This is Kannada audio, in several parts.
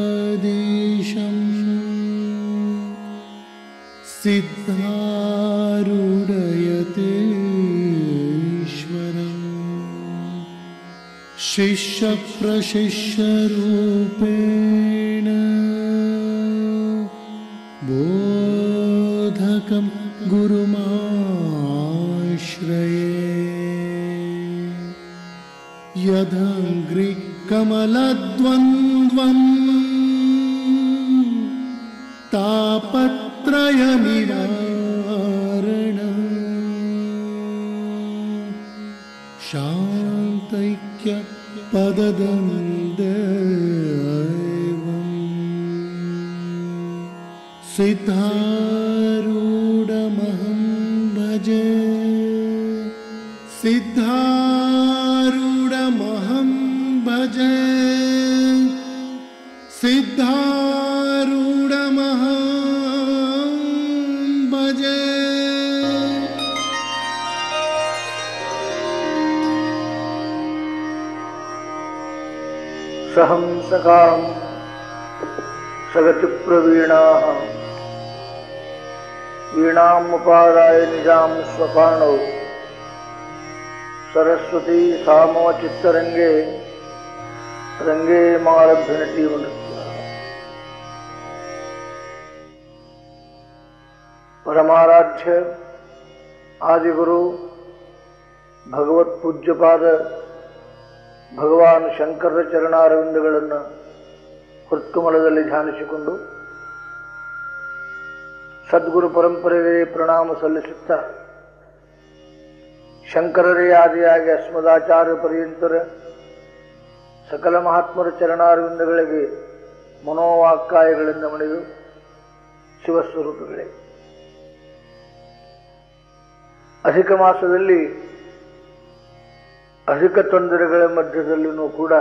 चिदम्बरमठाधीशं सिद्धारूढयतीश्वरम् शिष्यप्रशिष्यरूपेण बोधकं गुरुमाश्रये यदङ्घ्रिकमलद्वन्द्वं तापत्रयनिवारणं शान्तैक्यपददं सिद्धारूढमहं भजे सिद्धारूढमहं भजे सिद्धारूढमहं भजे। सहं सखां सगतिप्रवीणाः वीणामुपादाय निजां स्वपाणौ सरस्वती सामचित्तरंगे रंगे मारभ्य नटीव नृत्य। परमाराध्य आदिगुरु भगवತ್ पूज्यपाದ ಭಗವಾನ್ ಶಂಕರರ ಚರಣಾರವಿಂದಗಳನ್ನು ಹೃತ್ಕಮಲದಲ್ಲಿ ಧ್ಯಾನಿಸಿಕೊಂಡು ಸದ್ಗುರು ಪರಂಪರೆಗೆ ಪ್ರಣಾಮ ಸಲ್ಲಿಸುತ್ತಾ ಶಂಕರರೇ ಆದಿಯಾಗಿ ಅಸ್ಮದಾಚಾರ್ಯ ಪರ್ಯಂತರ ಸಕಲ ಮಹಾತ್ಮರ ಚರಣಾರವಿಂದಗಳಿಗೆ ಮನೋವಾಕ್ಕಾಯಗಳಿಂದ ಮಣಿದು ಶಿವಸ್ವರೂಪಗಳೇ, ಅಧಿಕ ಮಾಸದಲ್ಲಿ ಅಧಿಕ ತೊಂದರೆಗಳ ಮಧ್ಯದಲ್ಲಿಯೂ ಕೂಡ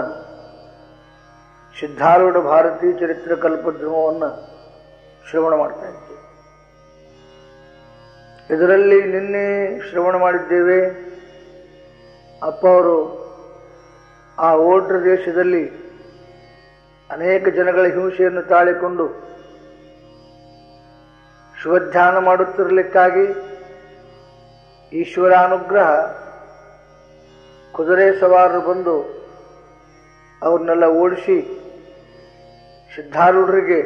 ಸಿದ್ಧಾರೂಢ ಭಾರತೀ ಚರಿತ್ರ ಕಲ್ಪದ್ರಮವನ್ನು ಶ್ರವಣ ಮಾಡ್ತಾ ಇದ್ದೇವೆ. ಇದರಲ್ಲಿ ನಿನ್ನೆ ಶ್ರವಣ ಮಾಡಿದ್ದೇವೆ. ಅಪ್ಪ ಅವರು ಆ ಓಡ್ರ ದೇಶದಲ್ಲಿ ಅನೇಕ ಜನಗಳ ಹಿಂಸೆಯನ್ನು ತಾಳಿಕೊಂಡು ಶಿವಧ್ಯಾನ ಮಾಡುತ್ತಿರಲಿಕ್ಕಾಗಿ ಈಶ್ವರಾನುಗ್ರಹ ಕುದುರೆ ಸವಾರರು ಬಂದು ಅವ್ರನ್ನೆಲ್ಲ ಓಡಿಸಿ ಸಿದ್ಧಾರೂಢರಿಗೆ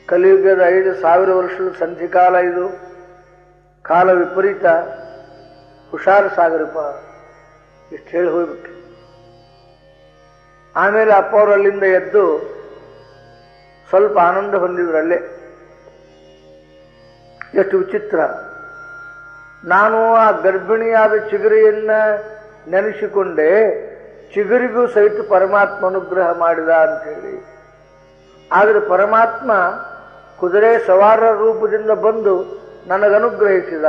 ಕಲಿಯುಗದ 5,000 ವರ್ಷದ ಸಂಧಿಕಾಲ ಇದು, ಕಾಲ ವಿಪರೀತ, ಹುಷಾರು ಸಾಗರಪ್ಪ ಇಷ್ಟು ಹೇಳಿ ಹೋಗ್ಬಿಟ್ರು. ಆಮೇಲೆ ಅಪ್ಪ ಅವರು ಅಲ್ಲಿಂದ ಎದ್ದು ಸ್ವಲ್ಪ ಆನಂದ ಹೊಂದಿದ್ರು. ಅಲ್ಲೇ ಎಷ್ಟು ವಿಚಿತ್ರ, ನಾನು ಆ ಗರ್ಭಿಣಿಯಾದ ಚಿಗುರಿಯನ್ನ ನೆನೆಸಿಕೊಂಡೆ, ಚಿಗುರಿಗೂ ಸಹಿತ ಪರಮಾತ್ಮ ಅನುಗ್ರಹ ಮಾಡಿದ ಅಂಥೇಳಿ. ಆದರೆ ಪರಮಾತ್ಮ ಕುದುರೆ ಸವಾರರ ರೂಪದಿಂದ ಬಂದು ನನಗನುಗ್ರಹಿಸಿದ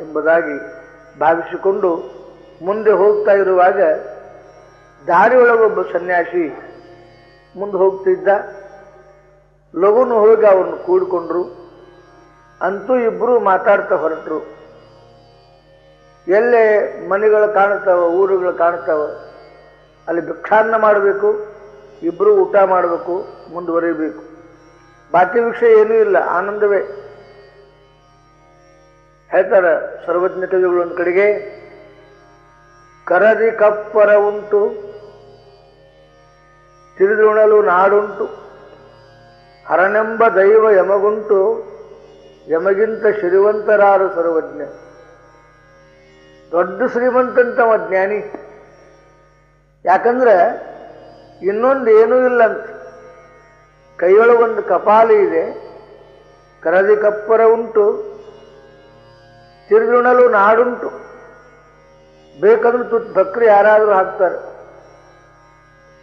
ಎಂಬುದಾಗಿ ಭಾವಿಸಿಕೊಂಡು ಮುಂದೆ ಹೋಗ್ತಾ ಇರುವಾಗ ದಾರಿಯೊಳಗೊಬ್ಬ ಸನ್ಯಾಸಿ ಮುಂದೆ ಹೋಗ್ತಿದ್ದ. ಲಘುನು ಹೋಗಿ ಅವರನ್ನು ಕೂಡಿಕೊಂಡ್ರು. ಅಂತೂ ಇಬ್ಬರು ಮಾತಾಡ್ತಾ ಹೊರಟರು. ಎಲ್ಲೇ ಮನೆಗಳು ಕಾಣ್ತಾವ, ಊರುಗಳು ಕಾಣ್ತಾವ, ಅಲ್ಲಿ ಭಿಕ್ಷಾನ್ನ ಮಾಡಬೇಕು, ಇಬ್ಬರು ಊಟ ಮಾಡಬೇಕು, ಮುಂದುವರಿಬೇಕು. ಬಾಕಿ ವಿಷಯ ಏನೂ ಇಲ್ಲ, ಆನಂದವೇ. ಹೇಳ್ತಾರ ಸರ್ವಜ್ಞ ಕವಿಗಳು ಒಂದು ಕಡೆಗೆ, ಕರದಿ ಕಪ್ಪರ ಉಂಟು ತಿಳಿದುಣಲು ನಾಡುಂಟು, ಹರನೆಂಬ ದೈವ ಯಮಗುಂಟು, ಯಮಗಿಂತ ಶ್ರೀವಂತರಾರು ಸರ್ವಜ್ಞ. ದೊಡ್ಡ ಶ್ರೀಮಂತಂತವ ಜ್ಞಾನಿ. ಯಾಕಂದ್ರೆ ಇನ್ನೊಂದು ಏನೂ ಇಲ್ಲಂತ. ಕೈಯೊಳಗೊಂದು ಕಪಾಲಿ ಇದೆ, ಕರದಿ ಕಪ್ಪರ ಉಂಟು, ತಿರುಗುಣಲು ನಾಡುಂಟು. ಬೇಕಾದ್ರೂ ತುತ್ತು ಬಕ್ರಿ ಯಾರಾದರೂ ಹಾಕ್ತಾರೆ.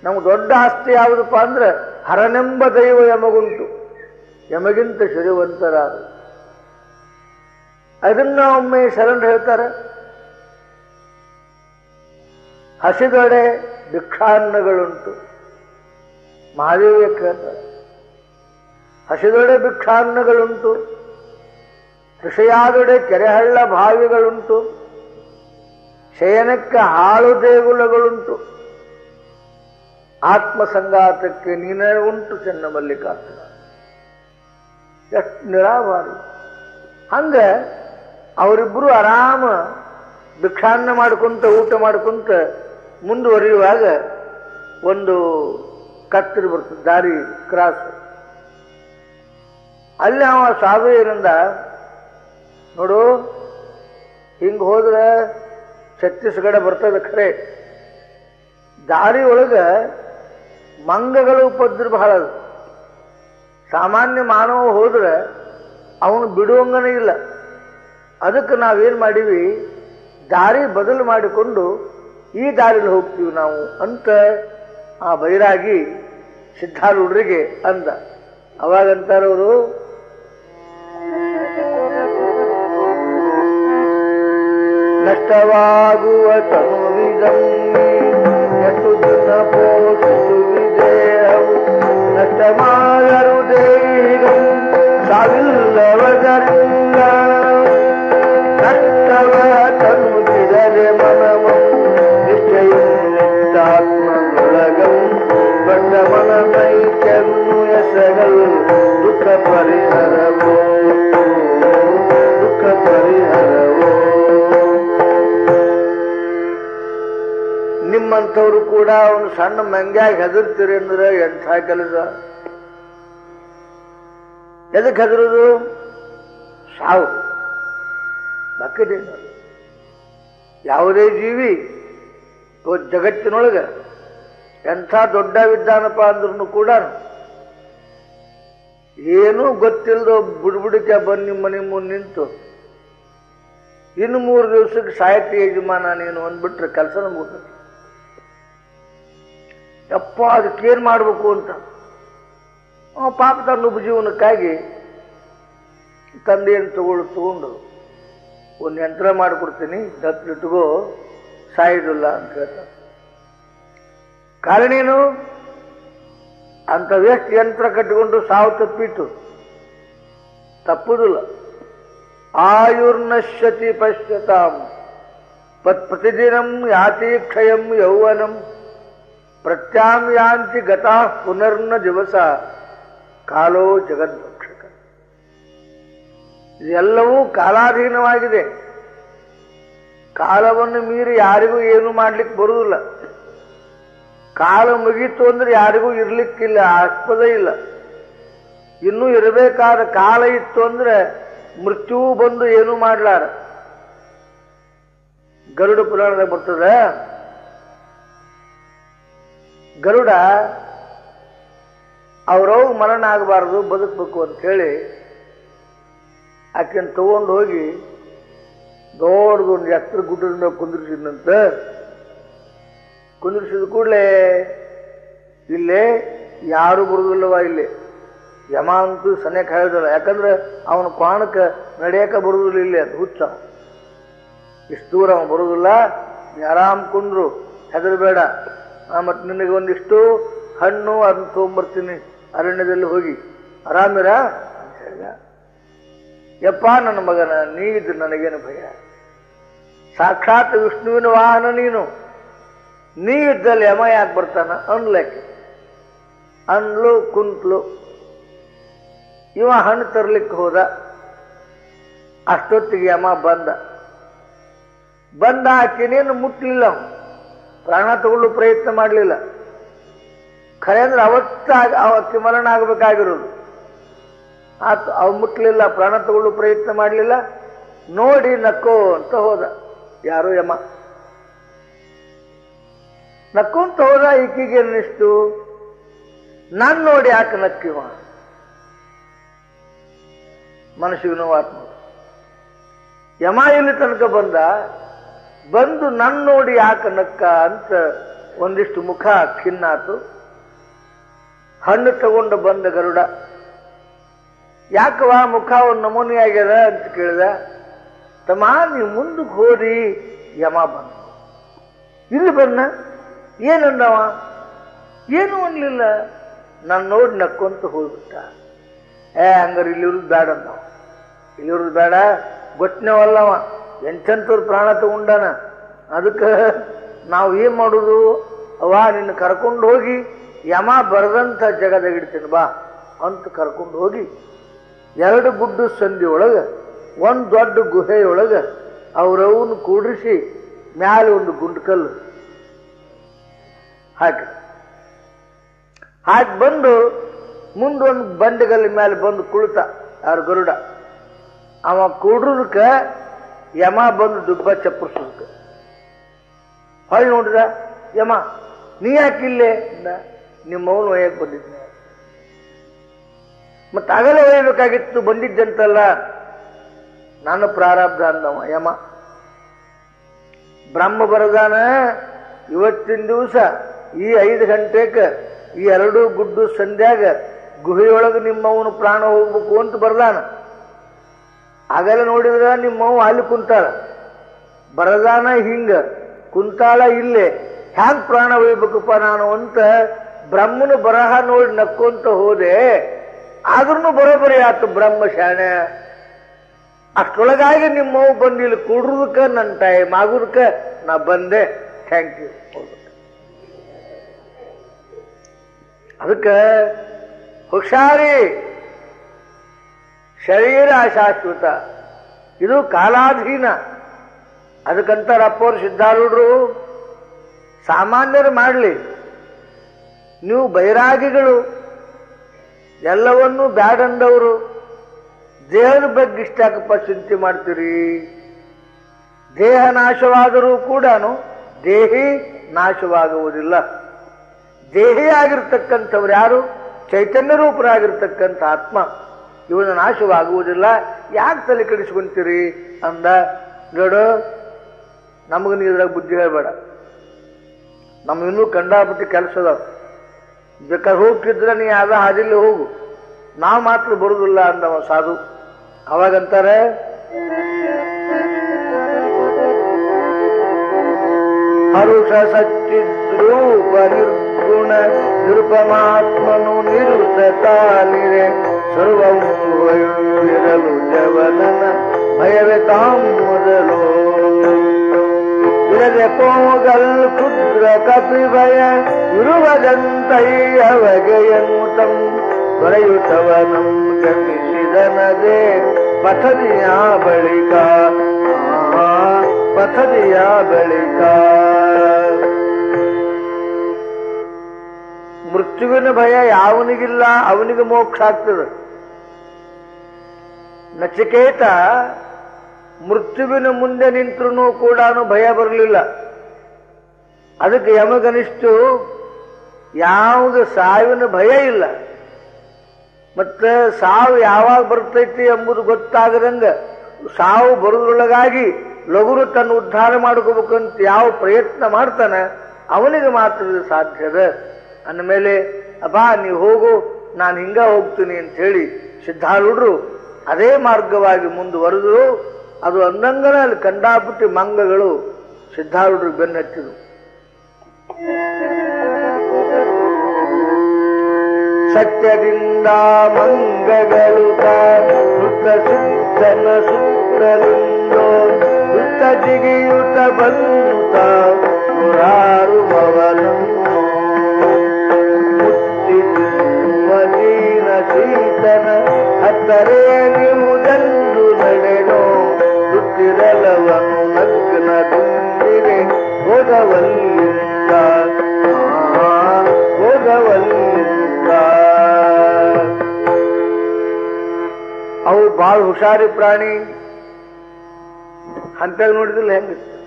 ನಮ್ಗೆ ದೊಡ್ಡ ಆಸ್ತಿ ಯಾವುದಪ್ಪ ಅಂದ್ರೆ ಹರನೆಂಬ ದೈವ ಯಮಗುಂಟು, ಯಮಗಿಂತ ಶ್ರೀವಂತರಾದ. ಅದನ್ನ ಒಮ್ಮೆ ಶರಣರು ಹೇಳ್ತಾರೆ, ಹಸಿದೊಡೆ ಭಿಕ್ಷಾನ್ನಗಳುಂಟು. ಮಹಾದೇವಿಯ ಕೇಳ್ತಾರೆ, ಹಸಿದೊಡೆ ಭಿಕ್ಷಾನ್ನಗಳುಂಟು, ಕೃಷಿಯಾದೊಡೆ ಕೆರೆಹಳ್ಳ ಬಾವಿಗಳುಂಟು, ಶಯನಕ್ಕೆ ಹಾಳು ದೇಗುಲಗಳುಂಟು, ಆತ್ಮಸಂಗಾತಕ್ಕೆ ನೀನೇ ಉಂಟು ಚೆನ್ನ ಮಲ್ಲಿಕಾರ್ಜುನ. ಎಷ್ಟು ನಿರಾಭಾರಿ. ಹಂಗ ಅವರಿಬ್ಬರು ಆರಾಮ ಭಿಕ್ಷಾನ್ನ ಮಾಡ್ಕೊಂತ ಊಟ ಮಾಡ್ಕೊಂತ ಮುಂದುವರಿಯುವಾಗ ಒಂದು ಕತ್ತರಿ ಬರ್ತದೆ, ದಾರಿ ಕ್ರಾಸ್. ಅಲ್ಲಿ ಅವ ಸಾಧು ಏನಂದ, ನೋಡು ಹಿಂಗ ಹೋದ್ರೆ ಛತ್ತೀಸ್ಗಢ ಬರ್ತದೆ ಖರೆ, ದಾರಿ ಒಳಗ ಮಂಗಗಳ ಉಪದ್ರ ಬಹಳ. ಸಾಮಾನ್ಯ ಮಾನವ ಹೋದ್ರೆ ಅವನು ಬಿಡುವಂಗನೇ ಇಲ್ಲ. ಅದಕ್ಕೆ ನಾವೇನ್ ಮಾಡೀವಿ, ದಾರಿ ಬದಲು ಮಾಡಿಕೊಂಡು ಈ ದಾರಿಲಿ ಹೋಗ್ತೀವಿ ನಾವು ಅಂತ ಆ ಬೈರಾಗಿ ಸಿದ್ಧಾರೂಢರಿಗೆ ಅಂದ. ಅವಾಗಂತಾರವರು, ನಷ್ಟವಾಗುವ ತನುವಿದಂ ಎಷ್ಟು ದಿನ ಪೋಷಿಸುವಿದೇಹವು, ನಷ್ಟ ಮಾಡರು ದೇಹಿಗಂ ಸಾವಿಲ್ಲವದರಿಂದ, ನಷ್ಟವ ತನುವಿದರೆ ಮನವಂ ನಿಶ್ಚಯಾತ್ಮನೊಳಗಂ ಬಡ್ಡ ಮನ ಮೈಕೆನ್ನು ಎಸಗಲ್ ದುಃಖ ಪರಿಹರವೋ, ದುಃಖ ಪರಿಹರವೋ. ನಿಮ್ಮಂಥವ್ರು ಕೂಡ ಒಂದು ಸಣ್ಣ ಮಂಗ್ಯಾಗಿ ಹೆದರ್ತೀರಿ ಅಂದ್ರೆ ಎಂಥ ಕೆಲಸ. ಎದಕ್ಕೆ ಹೆದರುದು? ಸಾವು ಬಾಕಿದೇನು. ಯಾವುದೇ ಜೀವಿ ಜಗತ್ತಿನೊಳಗೆ ಎಂಥ ದೊಡ್ಡ ವಿದ್ವಾನಪ್ಪ ಅಂದ್ರೂ ಕೂಡ ಏನೂ ಗೊತ್ತಿಲ್ಲದೋ ಬುಡ್ಬುಡಿಕೆ ಬಂದು ಮನೆ ಮುಂದೆ ನಿಂತು ಇನ್ನು 3 ದಿವಸಕ್ಕೆ ಸಾಹಿತ್ಯ ಯಜಮಾನ ನೀನು ಅಂದ್ಬಿಟ್ರೆ ಕೆಲಸನ ಮುಗಿದ. ಯಪ್ಪ ಅದಕ್ಕೇನು ಮಾಡಬೇಕು ಅಂತ ಪಾಪ ತನ್ನ ಉಪಜೀವನಕ್ಕಾಗಿ ತಂದೆಯನ್ನು ತಗೊಂಡು ಒಂದು ಯಂತ್ರ ಮಾಡಿಕೊಡ್ತೀನಿ, ದತ್ತಿಟ್ಗೋ, ಸಾಯುದಿಲ್ಲ ಅಂತ ಹೇಳ್ತಾರೆ. ಕಾರಣೇನು? ಅಂಥವೆಷ್ಟು ಯಂತ್ರ ಕಟ್ಟಿಕೊಂಡು ಸಾವು ತಪ್ಪಿತು? ತಪ್ಪುದಿಲ್ಲ. ಆಯುರ್ನಶ್ಯತಿ ಪಶ್ಯತಾಂ ಪ್ರತಿದಿನಂ ಯಾತಿ ಕ್ಷಯಂ ಯೌವನಂ ಪ್ರತ್ಯಾಂ ಯಾಂತಿ ಗತಾ ಪುನರ್ನ ದಿವಸ ಕಾಲೋ ಜಗದ್ಭಕ್ಷಕ. ಇದೆಲ್ಲವೂ ಕಾಲಾಧೀನವಾಗಿದೆ. ಕಾಲವನ್ನು ಮೀರಿ ಯಾರಿಗೂ ಏನು ಮಾಡ್ಲಿಕ್ಕೆ ಬರುವುದಿಲ್ಲ. ಕಾಲ ಮುಗೀತು ಅಂದ್ರೆ ಯಾರಿಗೂ ಇರ್ಲಿಕ್ಕಿಲ್ಲ, ಆಸ್ಪದ ಇಲ್ಲ. ಇನ್ನೂ ಇರಬೇಕಾದ ಕಾಲ ಇತ್ತು ಅಂದ್ರೆ ಮೃತ್ಯುವು ಬಂದು ಏನು ಮಾಡ್ಲಾರ. ಗರುಡ ಪುರಾಣದಾಗ ಬರ್ತದೆ, ಗರುಡ ಅವ್ರವ್ ಮರಣ ಆಗಬಾರದು, ಬದುಕಬೇಕು ಅಂತ ಹೇಳಿ ಆಕೆಯನ್ನು ತಗೊಂಡು ಹೋಗಿ ದೊಡ್ಡದೊಂದು ಎತ್ತರ ಗುಡ್ಡದಿಂದ ಕುಂದಿರಿಸಿದಂತ. ಕುಂದಿರಿಸಿದ ಕೂಡಲೇ ಇಲ್ಲೇ ಯಾರು ಬರುದಿಲ್ಲವ, ಇಲ್ಲಿ ಯಮ ಅಂತೂ ಸನ್ಯಾಕ ಹೇಳೋದಿಲ್ಲ. ಯಾಕಂದ್ರೆ ಅವನ ಕ್ವಾಣಕ್ಕೆ ನಡೆಯಕ ಬರುದಿಲ್ಲ, ಇಲ್ಲಿ ಅದು ಹುಚ್ಚ. ಇಷ್ಟು ದೂರ ಅವನು ಬರುದಿಲ್ಲ, ಆರಾಮ್ ಕುಂದ್ರು, ಹೆದರಬೇಡ, ಮತ್ತೆ ನಿನಗೆ ಒಂದಿಷ್ಟು ಹಣ್ಣು ಅದನ್ನ ತೊಗೊಂಬರ್ತೀನಿ, ಅರಣ್ಯದಲ್ಲಿ ಹೋಗಿ ಆರಾಮಿರ ಅಂತ ಹೇಳಿದ. ಯಪ್ಪ ನನ್ನ ಮಗನ, ನೀ ಇದ್ದು ನನಗೇನು ಭಯ, ಸಾಕ್ಷಾತ್ ವಿಷ್ಣುವಿನ ವಾಹನ ನೀನು, ನೀ ಇದ್ದಲ್ಲಿ ಯಮ ಯಾಕೆ ಬರ್ತಾನ ಅನ್ಲಕ್ಕೆ ಅನ್ಲು ಕುಂತ್ಲು. ಇವ ಹಣ್ಣು ತರ್ಲಿಕ್ಕೆ ಹೋದ. ಅಷ್ಟೊತ್ತಿಗೆ ಯಮ ಬಂದ ಆಕೆನೇನು ಮುಟ್ಲಿಲ್ಲ, ಪ್ರಾಣ ತಗೊಳ್ಳೋ ಪ್ರಯತ್ನ ಮಾಡಲಿಲ್ಲ. ಖರೆ ಅಂದ್ರೆ ಅವಕ್ಕೆ ಮರಣ ಆಗಬೇಕಾಗಿರೋದು. ಅವ್ ಮುಟ್ಲಿಲ್ಲ, ಪ್ರಾಣ ತಗೊಳ್ಳೋ ಪ್ರಯತ್ನ ಮಾಡಲಿಲ್ಲ. ನೋಡಿ ನಕ್ಕೋ ಅಂತ ಹೋದ ಯಾರೋ ಯಮ. ನಕ್ಕೊಂತ ಹೋದ. ಈಕೆಗೆ ಅನ್ನಿಸ್ತು, ನಾನು ನೋಡಿ ಯಾಕೆ ನಕ್ಕಿವ ಮನಸ್ಸಿಗೆ ನೋವಾತ್ ನೋಡಿ. ಯಮ ಇಲ್ಲಿ ತನಕ ಬಂದು ನನ್ನ ನೋಡಿ ಯಾಕೆ ನಕ್ಕ ಅಂತ ಒಂದಿಷ್ಟು ಮುಖ ಖಿನ್ನಾತು. ಹಣ್ಣು ತಗೊಂಡು ಬಂದ ಗರುಡ, ಯಾಕವಾ ಮುಖ ಒಂದು ನಮೂನಿ ಆಗ್ಯದ ಅಂತ ಕೇಳಿದ. ತಮ್ಮ ನೀವು ಮುಂದಕ್ಕೆ ಹೋರಿ. ಯಮ ಬಂದ, ಇಲ್ಲಿ ಬಂದ. ಏನಂದವ? ಏನು ಅನ್ಲಿಲ್ಲ. ನಾನು ನೋಡಿ ನಕ್ಕೊಂತ ಹೋಗ್ಬಿಟ್ಟ. ಹಂಗಾರೆ ಇಲ್ಲಿರೋದು ಬೇಡ ಅಂದವ. ಇಲ್ಲಿರೋದು ಬೇಡ, ಗೊತ್ತನೇವಲ್ಲವ ಎಂತೆಂಥವ್ರು ಪ್ರಾಣ ತಗೊಂಡಾನ. ಅದಕ್ಕೆ ನಾವು ಏನ್ ಮಾಡುದು? ಅವ ನಿನ್ನ ಕರ್ಕೊಂಡು ಹೋಗಿ ಯಮ ಬರದಂಥ ಜಗದಾಗಿಡ್ತೀನಿ ಬಾ ಅಂತ ಕರ್ಕೊಂಡು ಹೋಗಿ 2 ಗುಡ್ಡು ಸಂಧಿ ಒಳಗೆ ಒಂದು ದೊಡ್ಡ ಗುಹೆಯೊಳಗೆ ಅವ್ರವನ್ನ ಕೂಡಿಸಿ ಮ್ಯಾಲೆ ಒಂದು ಗುಂಡ್ಕಲ್ಲು ಹಾಕಿ ಬಂದು ಮುಂದೊಂದು ಬಂಡೆಗಲ್ಲಿ ಮೇಲೆ ಬಂದು ಕುಳಿತ. ಯಾರು? ಗರುಡ. ಅವ ಕೂಡ್ರದಕ್ಕ ಯಮ ಬಂದು ದುಬ್ಬ ಚಪ್ಪರ್ಸೋದಕ್ಕೆ ಹೊಳ್ಳಿ ನೋಡಿದ. ಯಮ, ನೀ ಯಾಕಿಲ್ಲೇ? ನಿಮ್ಮವನು ಒಯ್ಯಕ್ಕೆ ಬಂದಿದ್ನ. ಮತ್ತೆ ಆಗಲೇ ಒಯ್ಯಬೇಕಾಗಿತ್ತು, ಬಂದಿದ್ದಂತಲ್ಲ. ನಾನು ಪ್ರಾರಬ್ಧ ಅಂದವ ಯಮ. ಬ್ರಹ್ಮ ಬರದಾನ ಇವತ್ತಿನ ದಿವಸ ಈ 5 ಗಂಟೆಗೆ ಈ 2 ಗುಡ್ಡು ಸಂಧ್ಯಾಗ ಗುಹೆಯೊಳಗೆ ನಿಮ್ಮವನು ಪ್ರಾಣ ಹೋಗ್ಬೇಕು ಅಂತ ಬರ್ದಾನ. ಆಗಲೇ ನೋಡಿದ್ರ ನಿಮ್ಮವ್ ಅಲ್ಲಿ ಕುಂತಾಳ. ಬರದಾನ ಹಿಂಗ ಕುಂತಾಳ ಇಲ್ಲೇ. ಹ್ಯಾಂಗ್ ಪ್ರಾಣ ಒಯ್ಬೇಕಪ್ಪ ನಾನು ಅಂತ ಬ್ರಹ್ಮನ ಬರಹ ನೋಡಿ ನಕ್ಕೊಂತ ಹೋದೆ. ಆದ್ರೂ ಬರೋಬರಿ ಆತು ಬ್ರಹ್ಮ ಶಾಣೆ. ಅಷ್ಟೊಳಗಾಗಿ ನಿಮ್ಮವ್ ಬಂದು ಇಲ್ಲಿ ಕೂಡ್ರದಕ್ಕ ನನ್ನ ಟೈಮ್ ಆಗುದಕ್ಕ ನಾ ಬಂದೆ. Thank you. ಅದಕ್ಕೆ ಹುಷಾರಿ. ಶರೀರ ಶಾಶ್ವತ, ಇದು ಕಾಲಾಧೀನ. ಅದಕ್ಕಂತಾರ ಅಪ್ಪವ್ರು ಸಿದ್ಧಾರೂಢರು, ಸಾಮಾನ್ಯರು ಮಾಡಲಿ, ನೀವು ಬೈರಾಗಿಗಳು, ಎಲ್ಲವನ್ನೂ ಬ್ಯಾಡಂದವರು, ದೇಹದ ಬಗ್ಗೆ ಇಷ್ಟಾಕಪ್ಪ ಚಿಂತೆ ಮಾಡ್ತೀರಿ? ದೇಹ ನಾಶವಾದರೂ ಕೂಡ ದೇಹಿ ನಾಶವಾಗುವುದಿಲ್ಲ. ದೇಹಿಯಾಗಿರ್ತಕ್ಕಂಥವ್ರು ಯಾರು? ಚೈತನ್ಯ ರೂಪರಾಗಿರ್ತಕ್ಕಂಥ ಆತ್ಮ. ಇವನ ನಾಶವಾಗುವುದಿಲ್ಲ. ಯಾಕೆ ತಲೆ ಕೆಡಿಸ್ಕೊಂತೀರಿ ಅಂದ. ನೋಡು, ನಮಗ ನೀ ಇದ್ರಾಗ ಬುದ್ಧಿ ಹೇಳ್ಬೇಡ. ನಮ್ಗೆ ಇನ್ನೂ ಕಂಡಾಪಟ್ಟಿ ಕೆಲಸದವ. ಬೇಕಾದ್ರೆ ಹೋಗ್ತಿದ್ರೆ ನೀ ಯಾವ್ದ ಹಾದಿಲ್ಲಿ ಹೋಗು, ನಾವು ಮಾತ್ರ ಬರುದಿಲ್ಲ ಅಂದವ ಸಾಧು. ಅವಾಗಂತಾರೆ, ಹರುಷ ಸಚ್ಚಿದ್ರೂಪ ನಿರ್ಗುಣ ನಿರುಪಮಾತ್ಮನು ನಿರುತ ತಾಲಿರೆ ಸರ್ವರಲು ಜವನನ ಭಯವೇ ತಾಂ ಮೊದಲು ಇರದೆ ಪೋಗಲ್ ಕ್ಷುದ್ರ ಕಪಿ ಭಯ ಇರುವದಂತೈ ಅವಗೆಯನುತಂ ಹೊರೆಯುತ್ತವನಂ ಗಮಿಸಿದನದೇ ಪಥದಿಯ ಬಳಿಕ ಪಥದಿಯ ಬಳಿಕ. ಮೃತ್ಯುವಿನ ಭಯ ಯಾವನಿಗಿಲ್ಲ, ಅವನಿಗೆ ಮೋಕ್ಷ ಆಗ್ತದೆ. ನಚಿಕೇತ ಮೃತ್ಯುವಿನ ಮುಂದೆ ನಿಂತರೂ ಕೂಡ ಭಯ ಬರಲಿಲ್ಲ. ಅದಕ್ಕೆ ಯಮಗನಿಷ್ಠು ಯಾವುದು ಸಾವಿನ ಭಯ ಇಲ್ಲ. ಮತ್ತೆ ಸಾವು ಯಾವಾಗ ಬರ್ತೈತಿ ಎಂಬುದು ಗೊತ್ತಾಗದಂಗ ಸಾವು ಬರುವುದರೊಳಗಾಗಿ ಲಘುರು ತನ್ನ ಉದ್ಧಾರ ಮಾಡ್ಕೋಬೇಕಂತ ಯಾವ ಪ್ರಯತ್ನ ಮಾಡ್ತಾನೆ ಅವನಿಗೆ ಮಾತ್ರ ಸಾಧ್ಯದ. ಅಂದಮೇಲೆ ಅಬ್ಬಾ ನೀವು ಹೋಗು, ನಾನು ಹಿಂಗ ಹೋಗ್ತೀನಿ ಅಂತ ಹೇಳಿ ಸಿದ್ಧಾರೂಢರು ಅದೇ ಮಾರ್ಗವಾಗಿ ಮುಂದುವರೆದು ಅದು ಅಂದಂಗನ ಅಲ್ಲಿ ಕಂಡಾಪಟ್ಟಿ ಮಂಗಗಳು ಸಿದ್ಧಾರೂಢರು ಬೆನ್ನತ್ತಿದ್ರು. ಸತ್ಯದಿಂದ ಮಂಗಗಳು ಸುತ್ತ ಸಿದ್ಧನ ಸುತ್ತಲಿಂದೋ ಸುತ್ತ ಜಿಗಿಯುತ್ತ ಬಂದುತ್ತ ನೂರಾರು ಭವನನ್ನು ಮುತ್ತಿನ ಶೀತನ ಹತ್ತರೇ ನಿವುದೆಂದು ನಡೆನೋ ಸುತ್ತಿರಲವನು ನಗ್ನ ತುಂಬಿರೆ ಹೋಗವಲ್ಲಿಂದ ಹೋಗವಲ್ಲಿಂದ. ಅವು ಬಹಳ ಹುಷಾರಿ ಪ್ರಾಣಿ. ಹಂತಾಗ ನೋಡಿದಿಲ್ಲ ಹೆಂಗಿತ್ತು.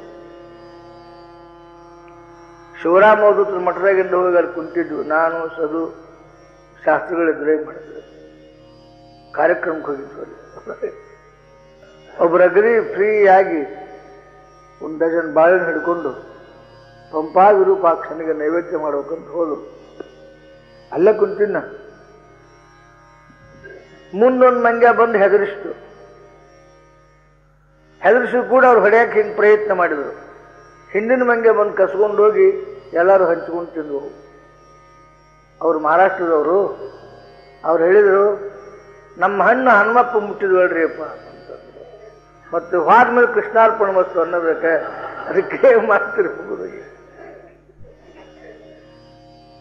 ಶಿವರಾಮ ಅವಧೂತರ ಮಠದಾಗಿಂದ ಹೋಗಿ ಅಲ್ಲಿ ಕುಂತಿದ್ವು. ನಾನು ಸದು ಶಾಸ್ತ್ರಗಳಿದ್ರೆ ಮಾಡಿದ್ರು. ಕಾರ್ಯಕ್ರಮಕ್ಕೆ ಹೋಗಿದ್ವಿ. ಒಬ್ಬರ ಅಗದಿ ಫ್ರೀಯಾಗಿ ಒಂದು ಡಜನ್ ಬಾಳೆಹಣ್ಣು ಹಿಡ್ಕೊಂಡು ಪಂಪಾ ವಿರೂಪಾಕ್ಷನಿಗೆ ನೈವೇದ್ಯ ಮಾಡ್ಬೇಕಂತ ಹೋದ್ರು. ಅಲ್ಲೇ ಕುಂತಿನ ಮುಂದೊಂದು ಮಂಗ್ಯ ಬಂದು ಹೆದರಿಸಿತು ಕೂಡ ಅವ್ರು ಹೊಡೆಯಕ್ಕೆ ಹಿಂಗೆ ಪ್ರಯತ್ನ ಮಾಡಿದರು. ಹಿಂದಿನ ಮಂಗ್ಯ ಬಂದು ಕಸ್ಕೊಂಡು ಹೋಗಿ ಎಲ್ಲರೂ ಹಂಚ್ಕೊಂಡು ತಿಂದು. ಅವರು ಮಹಾರಾಷ್ಟ್ರದವರು. ಅವ್ರು ಹೇಳಿದರು, ನಮ್ಮ ಹಣ್ಣು ಹನುಮಪ್ಪ ಮುಟ್ಟಿದ್ವಲ್ರಿ ಅಪ್ಪ ಅಂತಂದ್ರು. ಮತ್ತು ಹೋದ್ಮೇಲೆ ಕೃಷ್ಣಾರ್ಪಣ ವಸ್ತು ಅನ್ನೋದಕ್ಕೆ ಅದಕ್ಕೆ ಮಾಡ್ತಿರ್ಬೋದು.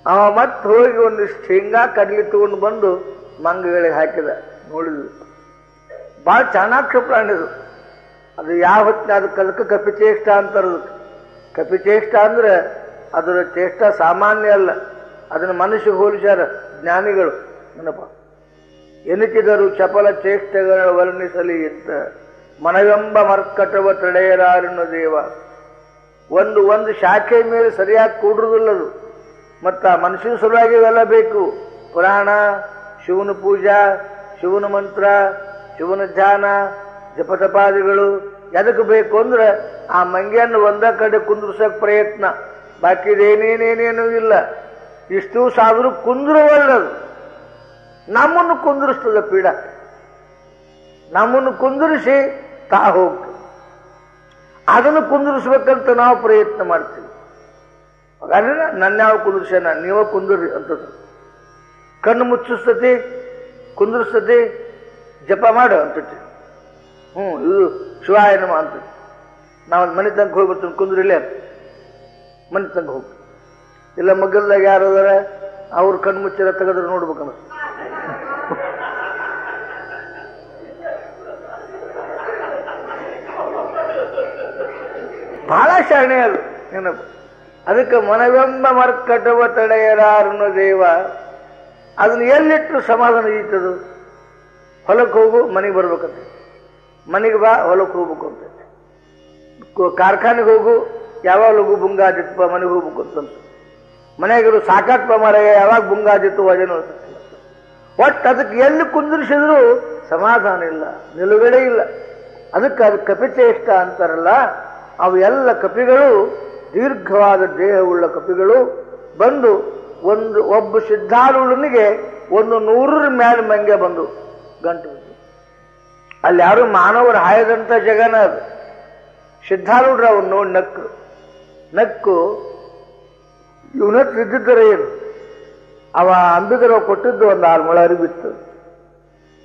ಅವ ಮತ್ತೆ ಹೋಗಿ ಒಂದಿಷ್ಟು ಶೇಂಗಾ ಕಡ್ಲಿ ತಗೊಂಡು ಬಂದು ಮಂಗಗಳಿಗೆ ಹಾಕಿದ. ನೋಡಿದ್ವಿ ಭಾಳ ಚಾಣಾಕ್ಷ ಪ್ರಾಣಿದು. ಅದು ಯಾವ ಹೊತ್ತಿನ ಅದಕ್ಕೆ ಕಪಿಚೇಷ್ಟ ಅಂತಾರದು. ಕಪಿಚೇಷ್ಟ ಅಂದ್ರೆ ಅದರ ಚೇಷ್ಟ ಸಾಮಾನ್ಯ ಅಲ್ಲ. ಅದನ್ನು ಮನುಷ್ಯ ಹೋಲಿಸ್ಯಾರ ಜ್ಞಾನಿಗಳು. ನೆನಪ ಎನಿಸಿದರು ಚಪಲ ಚೇಷ್ಟೆಗಳ ವರ್ಣಿಸಲಿ ಅಂತ ಮನವೆಂಬ ಮರ್ಕಟವ ತಡೆಯರಾರನು ದೇವ. ಒಂದು ಶಾಖೆ ಮೇಲೆ ಸರಿಯಾಗಿ ಕೂಡುವುದಿಲ್ಲದು. ಮತ್ತು ಆ ಮನುಷ್ಯನ ಸಲುವಾಗಿ ಇವೆಲ್ಲ ಬೇಕು. ಪುರಾಣ, ಶಿವನ ಪೂಜಾ, ಶಿವನ ಮಂತ್ರ, ಶಿವನ ಧ್ಯಾನ, ಜಪತಪಾದಿಗಳು ಎದಕ್ಕೆ ಬೇಕು ಅಂದ್ರೆ ಆ ಮಂಗ್ಯನ್ನು ಒಂದ ಕಡೆ ಕುಂದ್ರಸಕ್ ಪ್ರಯತ್ನ. ಬಾಕಿದೇನೇನೇನೇನೂ ಇಲ್ಲ. ಇಷ್ಟು ಸಾದರೂ ಕುಂದ್ರವಲ್ಲದು. ನಮ್ಮನ್ನು ಕುಂದಿರಿಸ್ತದ ಪೀಡ. ನಮ್ಮನ್ನು ಕುಂದಿರಿಸಿ ತಾ ಹೋಗ್ತದೆ. ಅದನ್ನು ಕುಂದಿರಿಸ್ಬೇಕಂತ ನಾವು ಪ್ರಯತ್ನ ಮಾಡ್ತೀವಿ. ಹಾಗಾದ್ರೆ ನನ್ನ ಯಾವ ಕುಂದಿರ್ಸೇನ, ನೀವ ಕುಂದಿರ್ರಿ ಅಂತದ್ದು. ಕಣ್ಣು ಮುಚ್ಚಿಸ್ತತಿ, ಕುಂದಿರಿಸ್ತತಿ, ಜಪ ಮಾಡು ಅಂತತಿ. ಇದು ಶಿವಾಯ ನಮಃ ಅಂತ. ನಾವು ಮನೆ ತನಕ ಹೋಗಿ ಬರ್ತೀನಿ, ಕುಂದ್ರಿಲ್ಲ ಮನೆ ತನಕ ಹೋಗಿ. ಇಲ್ಲ ಮಗ್ಗಲ್ದಾಗ ಯಾರು ಅದಾರ ಅವ್ರ ಕಣ್ಣು ಮುಚ್ಚಿರ ತೆಗೆದ್ರೆ ನೋಡ್ಬೇಕನ್ನ. ಬಹಳ ಶಾಣೆ ಅದು ನೆನಪು. ಅದಕ್ಕೆ ಮನವೆಂಬ ಮರ್ಕಟವ ತಡೆಯರಾರನು ದೇವ. ಅದನ್ನ ಎಲ್ಲಿಟ್ಟು ಸಮಾಧಾನ ಈತದು. ಹೊಲಕ್ಕೆ ಹೋಗು, ಮನೆಗೆ ಬರ್ಬೇಕಂತ. ಮನೆಗೆ ಬಾ, ಹೊಲಕ್ಕೆ ಹೋಗ್ಬೇಕು ಅಂತ. ಕಾರ್ಖಾನೆಗೆ ಹೋಗು, ಯಾವಾಗ ಲಘು ಬುಂಗಾದಿತ್ಪ ಮನೆಗೆ ಹೋಗ್ಬೇಕು ಅಂತ. ಮನೆಗಿರು ಸಾಕಾತ್ಪ ಮರ ಯಾವಾಗ ಬುಂಗಾದಿತ್ತು ವಜನ. ಒಟ್ಟು ಅದಕ್ಕೆ ಎಲ್ಲಿ ಕುಂದಿರಿಸಿದ್ರು ಸಮಾಧಾನ ಇಲ್ಲ, ನಿಲುಗಡೆ ಇಲ್ಲ. ಅದಕ್ಕೆ ಅದು ಕಪಿಚೇಷ್ಟ ಅಂತಾರಲ್ಲ. ಅವು ಎಲ್ಲ ಕಪಿಗಳು ದೀರ್ಘವಾದ ದೇಹವುಳ್ಳ ಕಪಿಗಳು ಬಂದು ಒಬ್ಬ ಸಿದ್ಧಾರೂಢನಿಗೆ 100 ಮೇಲೆ ಮಂಗೆ ಬಂದು ಗಂಟು. ಅಲ್ಲಿ ಯಾರು ಮಾನವರು ಹಾಯದಂತ ಜಗನ ಅದು. ಸಿದ್ಧಾರೂಢರು ಅವ್ರು ನೋಡಿ ನಕ್ಕು ಇವನತ್ರ ಇದ್ದಿದ್ದರೆ ಏನು, ಅವ ಅಂಬಿಗರ ಕೊಟ್ಟಿದ್ದು ಒಂದು 6 ಮೊಳ ಅರಿಬಿತ್ತು.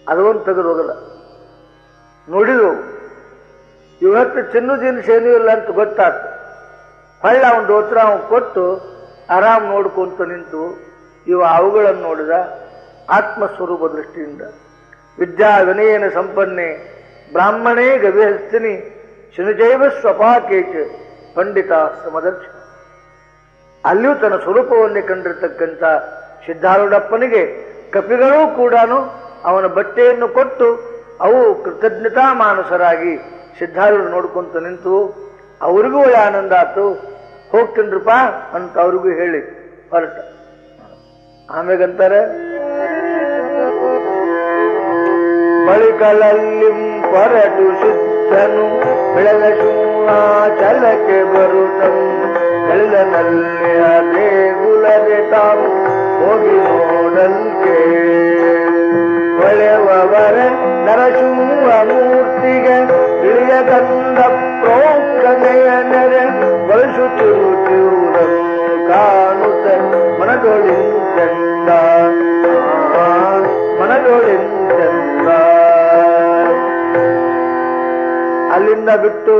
ಅದೊಂದು ತೆಗೆದು ಹೋಗಲ್ಲ. ನೋಡಿದ್ವು ಇವತ್ತು ಚಿನ್ನದೇನು ಸೇನು ಇಲ್ಲ ಅಂತ ಗೊತ್ತಾಯ್ತು. ಹೊಳ್ಳ ಅವನ ದೋತ್ರ ಅವನು ಕೊಟ್ಟು ಆರಾಮ್ ನೋಡ್ಕೊಂತ ನಿಂತು ಅವುಗಳನ್ನು ನೋಡಿದ ಆತ್ಮಸ್ವರೂಪ ದೃಷ್ಟಿಯಿಂದ. ವಿದ್ಯಾ ವಿನಯನ ಸಂಪನ್ನೆ ಬ್ರಾಹ್ಮಣೇ ಗವಿಹಸ್ತಿನಿ ಶುನಿಜೈವ ಸ್ವಪಾಕೇಚ ಪಂಡಿತ ಸಮದರ್ಶ. ಅಲ್ಲಿಯೂ ತನ್ನ ಸ್ವರೂಪವನ್ನೇ ಕಂಡಿರ್ತಕ್ಕಂಥ ಸಿದ್ಧಾರೂಢಪ್ಪನಿಗೆ ಕಪಿಗಳೂ ಕೂಡ ಅವನ ಬಟ್ಟೆಯನ್ನು ಕೊಟ್ಟು ಅವು ಕೃತಜ್ಞತಾ ಮಾನಸರಾಗಿ ಸಿದ್ಧಾರೂಢ ನೋಡ್ಕೊಂತ ನಿಂತು ಅವ್ರಿಗೂ ಒಳ್ಳೆ ಆನಂದ ಆಯ್ತು. ಹೋಗ್ತೀನ್ರಪ್ಪ ಅಂತ ಅವ್ರಿಗೂ ಹೇಳಿ ಹೊರಟ. ಆಮೇಗಂತಾರೆ, ಬಳಿಗಳಲ್ಲಿ ಹೊರಟು ಸಿದ್ಧನು ಬೆಳೆದ ಶೂನಾಚಲಕ್ಕೆ ಬರುತ್ತನು. ಬೆಳೆದನಲ್ಲಿ ದೇಗುಲದೆ ತಾವು ಹೋಗಿ ನೋಡಲ್ಕೆ. ಒಳೆವವರ ನರಸಿಂಹ ಮೂರ್ತಿಗೆ ಇಳಿಯ ಕಂದ ಪ್ರೋಕ್ಷಣೆಯ ನೆರೆ ಬಳಸುತ್ತಿರುತ್ತಿರುವುದನ್ನು ಕಾಣುತ್ತ ಮನದೊಳಿಂದ ಅಲ್ಲಿಂದ ಬಿಟ್ಟು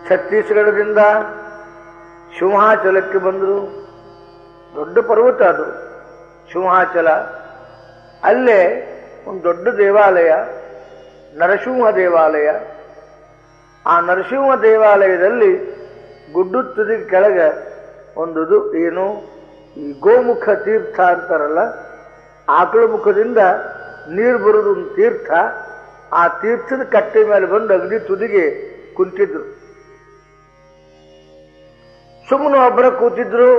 ಛತ್ತೀಸ್ಗಢದಿಂದ ಸಿಂಹಾಚಲಕ್ಕೆ ಬಂದರು. ದೊಡ್ಡ ಪರ್ವತ ಅದು ಸಿಂಹಾಚಲ. ಅಲ್ಲೇ ಒಂದು ದೊಡ್ಡ ದೇವಾಲಯ, ನರಸಿಂಹ ದೇವಾಲಯ. ಆ ನರಸಿಂಹ ದೇವಾಲಯದಲ್ಲಿ ಗುಡ್ಡು ತುದಿ ಕೆಳಗೆ ಒಂದು ಏನು ಈ ಗೋಮುಖ ತೀರ್ಥ ಅಂತಾರಲ್ಲ, ಆಕಳ ಮುಖದಿಂದ ನೀರು ಬರೋದು ಒಂದು ತೀರ್ಥ. ಆ ತೀರ್ಥದ ಕಟ್ಟೆ ಮೇಲೆ ಬಂದು ಅಗ್ನಿ ತುದಿಗೆ ಕುಂತಿದ್ರು. ಸುಮ್ಮನೆ ಒಬ್ಬರ ಕೂತಿದ್ರು.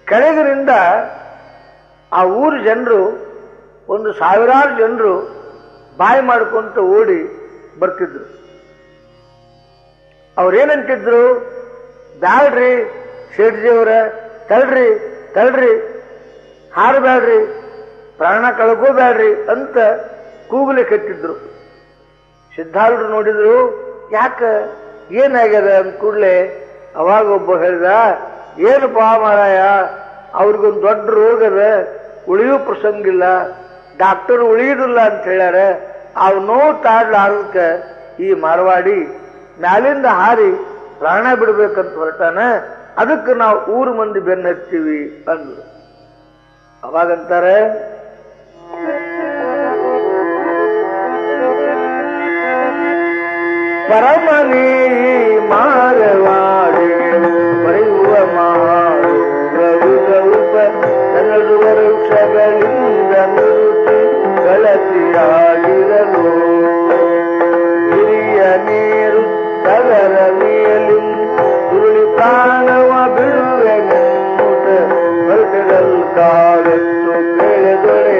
ಕೆಳಗಿನಿಂದ ಆ ಊರು ಜನರು ಒಂದು ಸಾವಿರಾರು ಜನರು ಬಾಯಿ ಮಾಡ್ಕೊಂತ ಓಡಿ ಬರ್ತಿದ್ರು. ಅವ್ರೇನಂತಿದ್ರು, ಬ್ಯಾಡ್ರಿ ಶೇಠಜಿಯವರ, ತಳ್ರಿ ತಳ್ರಿ, ಹಾರಬ್ಯಾಡ್ರಿ, ಪ್ರಾಣ ಕಳ್ಕೋಬ್ಯಾಡ್ರಿ ಅಂತ ಕೂಗಲಿ ಕಟ್ಟಿದ್ರು. ಸಿದ್ಧಾರೂಢರು ನೋಡಿದ್ರು, ಯಾಕ ಏನಾಗ್ಯದ ಅಂದ ಕೂಡಲೇ ಅವಾಗ ಒಬ್ಬ ಹೇಳಿದ, ಏನಪ್ಪಾ ಮಾರಾಯ, ಅವ್ರಿಗೊಂದು ದೊಡ್ಡ ರೋಗದ, ಉಳಿಯೋ ಪ್ರಸಂಗ ಇಲ್ಲ, ಡಾಕ್ಟರ್ ಉಳಿಯುದಿಲ್ಲ ಅಂತ ಹೇಳ್ಯಾರ. ಅವ್ ನೋವು ತಾಡ್ಲಾರ್ದಕ್ಕ ಈ ಮಾರವಾಡಿ ಮ್ಯಾಲಿಂದ ಹಾರಿ ಪ್ರಾಣ ಬಿಡ್ಬೇಕಂತ ಹೊರಟಾನ, ಅದಕ್ಕೆ ನಾವು ಊರು ಮಂದಿ ಬೆನ್ನ ಹತ್ತೀವಿ ಅಂದ್ರು. ಅವಾಗಂತಾರೆ, ಪರಮನಿ ಮಾರವಾಡಿ ಬರೆಯುವ ಮಾರುಪ ನನ್ನದು ವರುಷಗಳಿಂದ ನಿರುತಿ ಗಳತಿಯಾಗಿರಲು ಹಿರಿಯ ನೀರು ತಗರ ಮೇಲಿ ಸುರುಳಿ ಪ್ರಾಣವ ಬಿಡುವೆನೆಂಬುದ ಹೊರಟಿರಲ್ ಕಾವೆತ್ತು ಕೇಳಿದೊಡೆ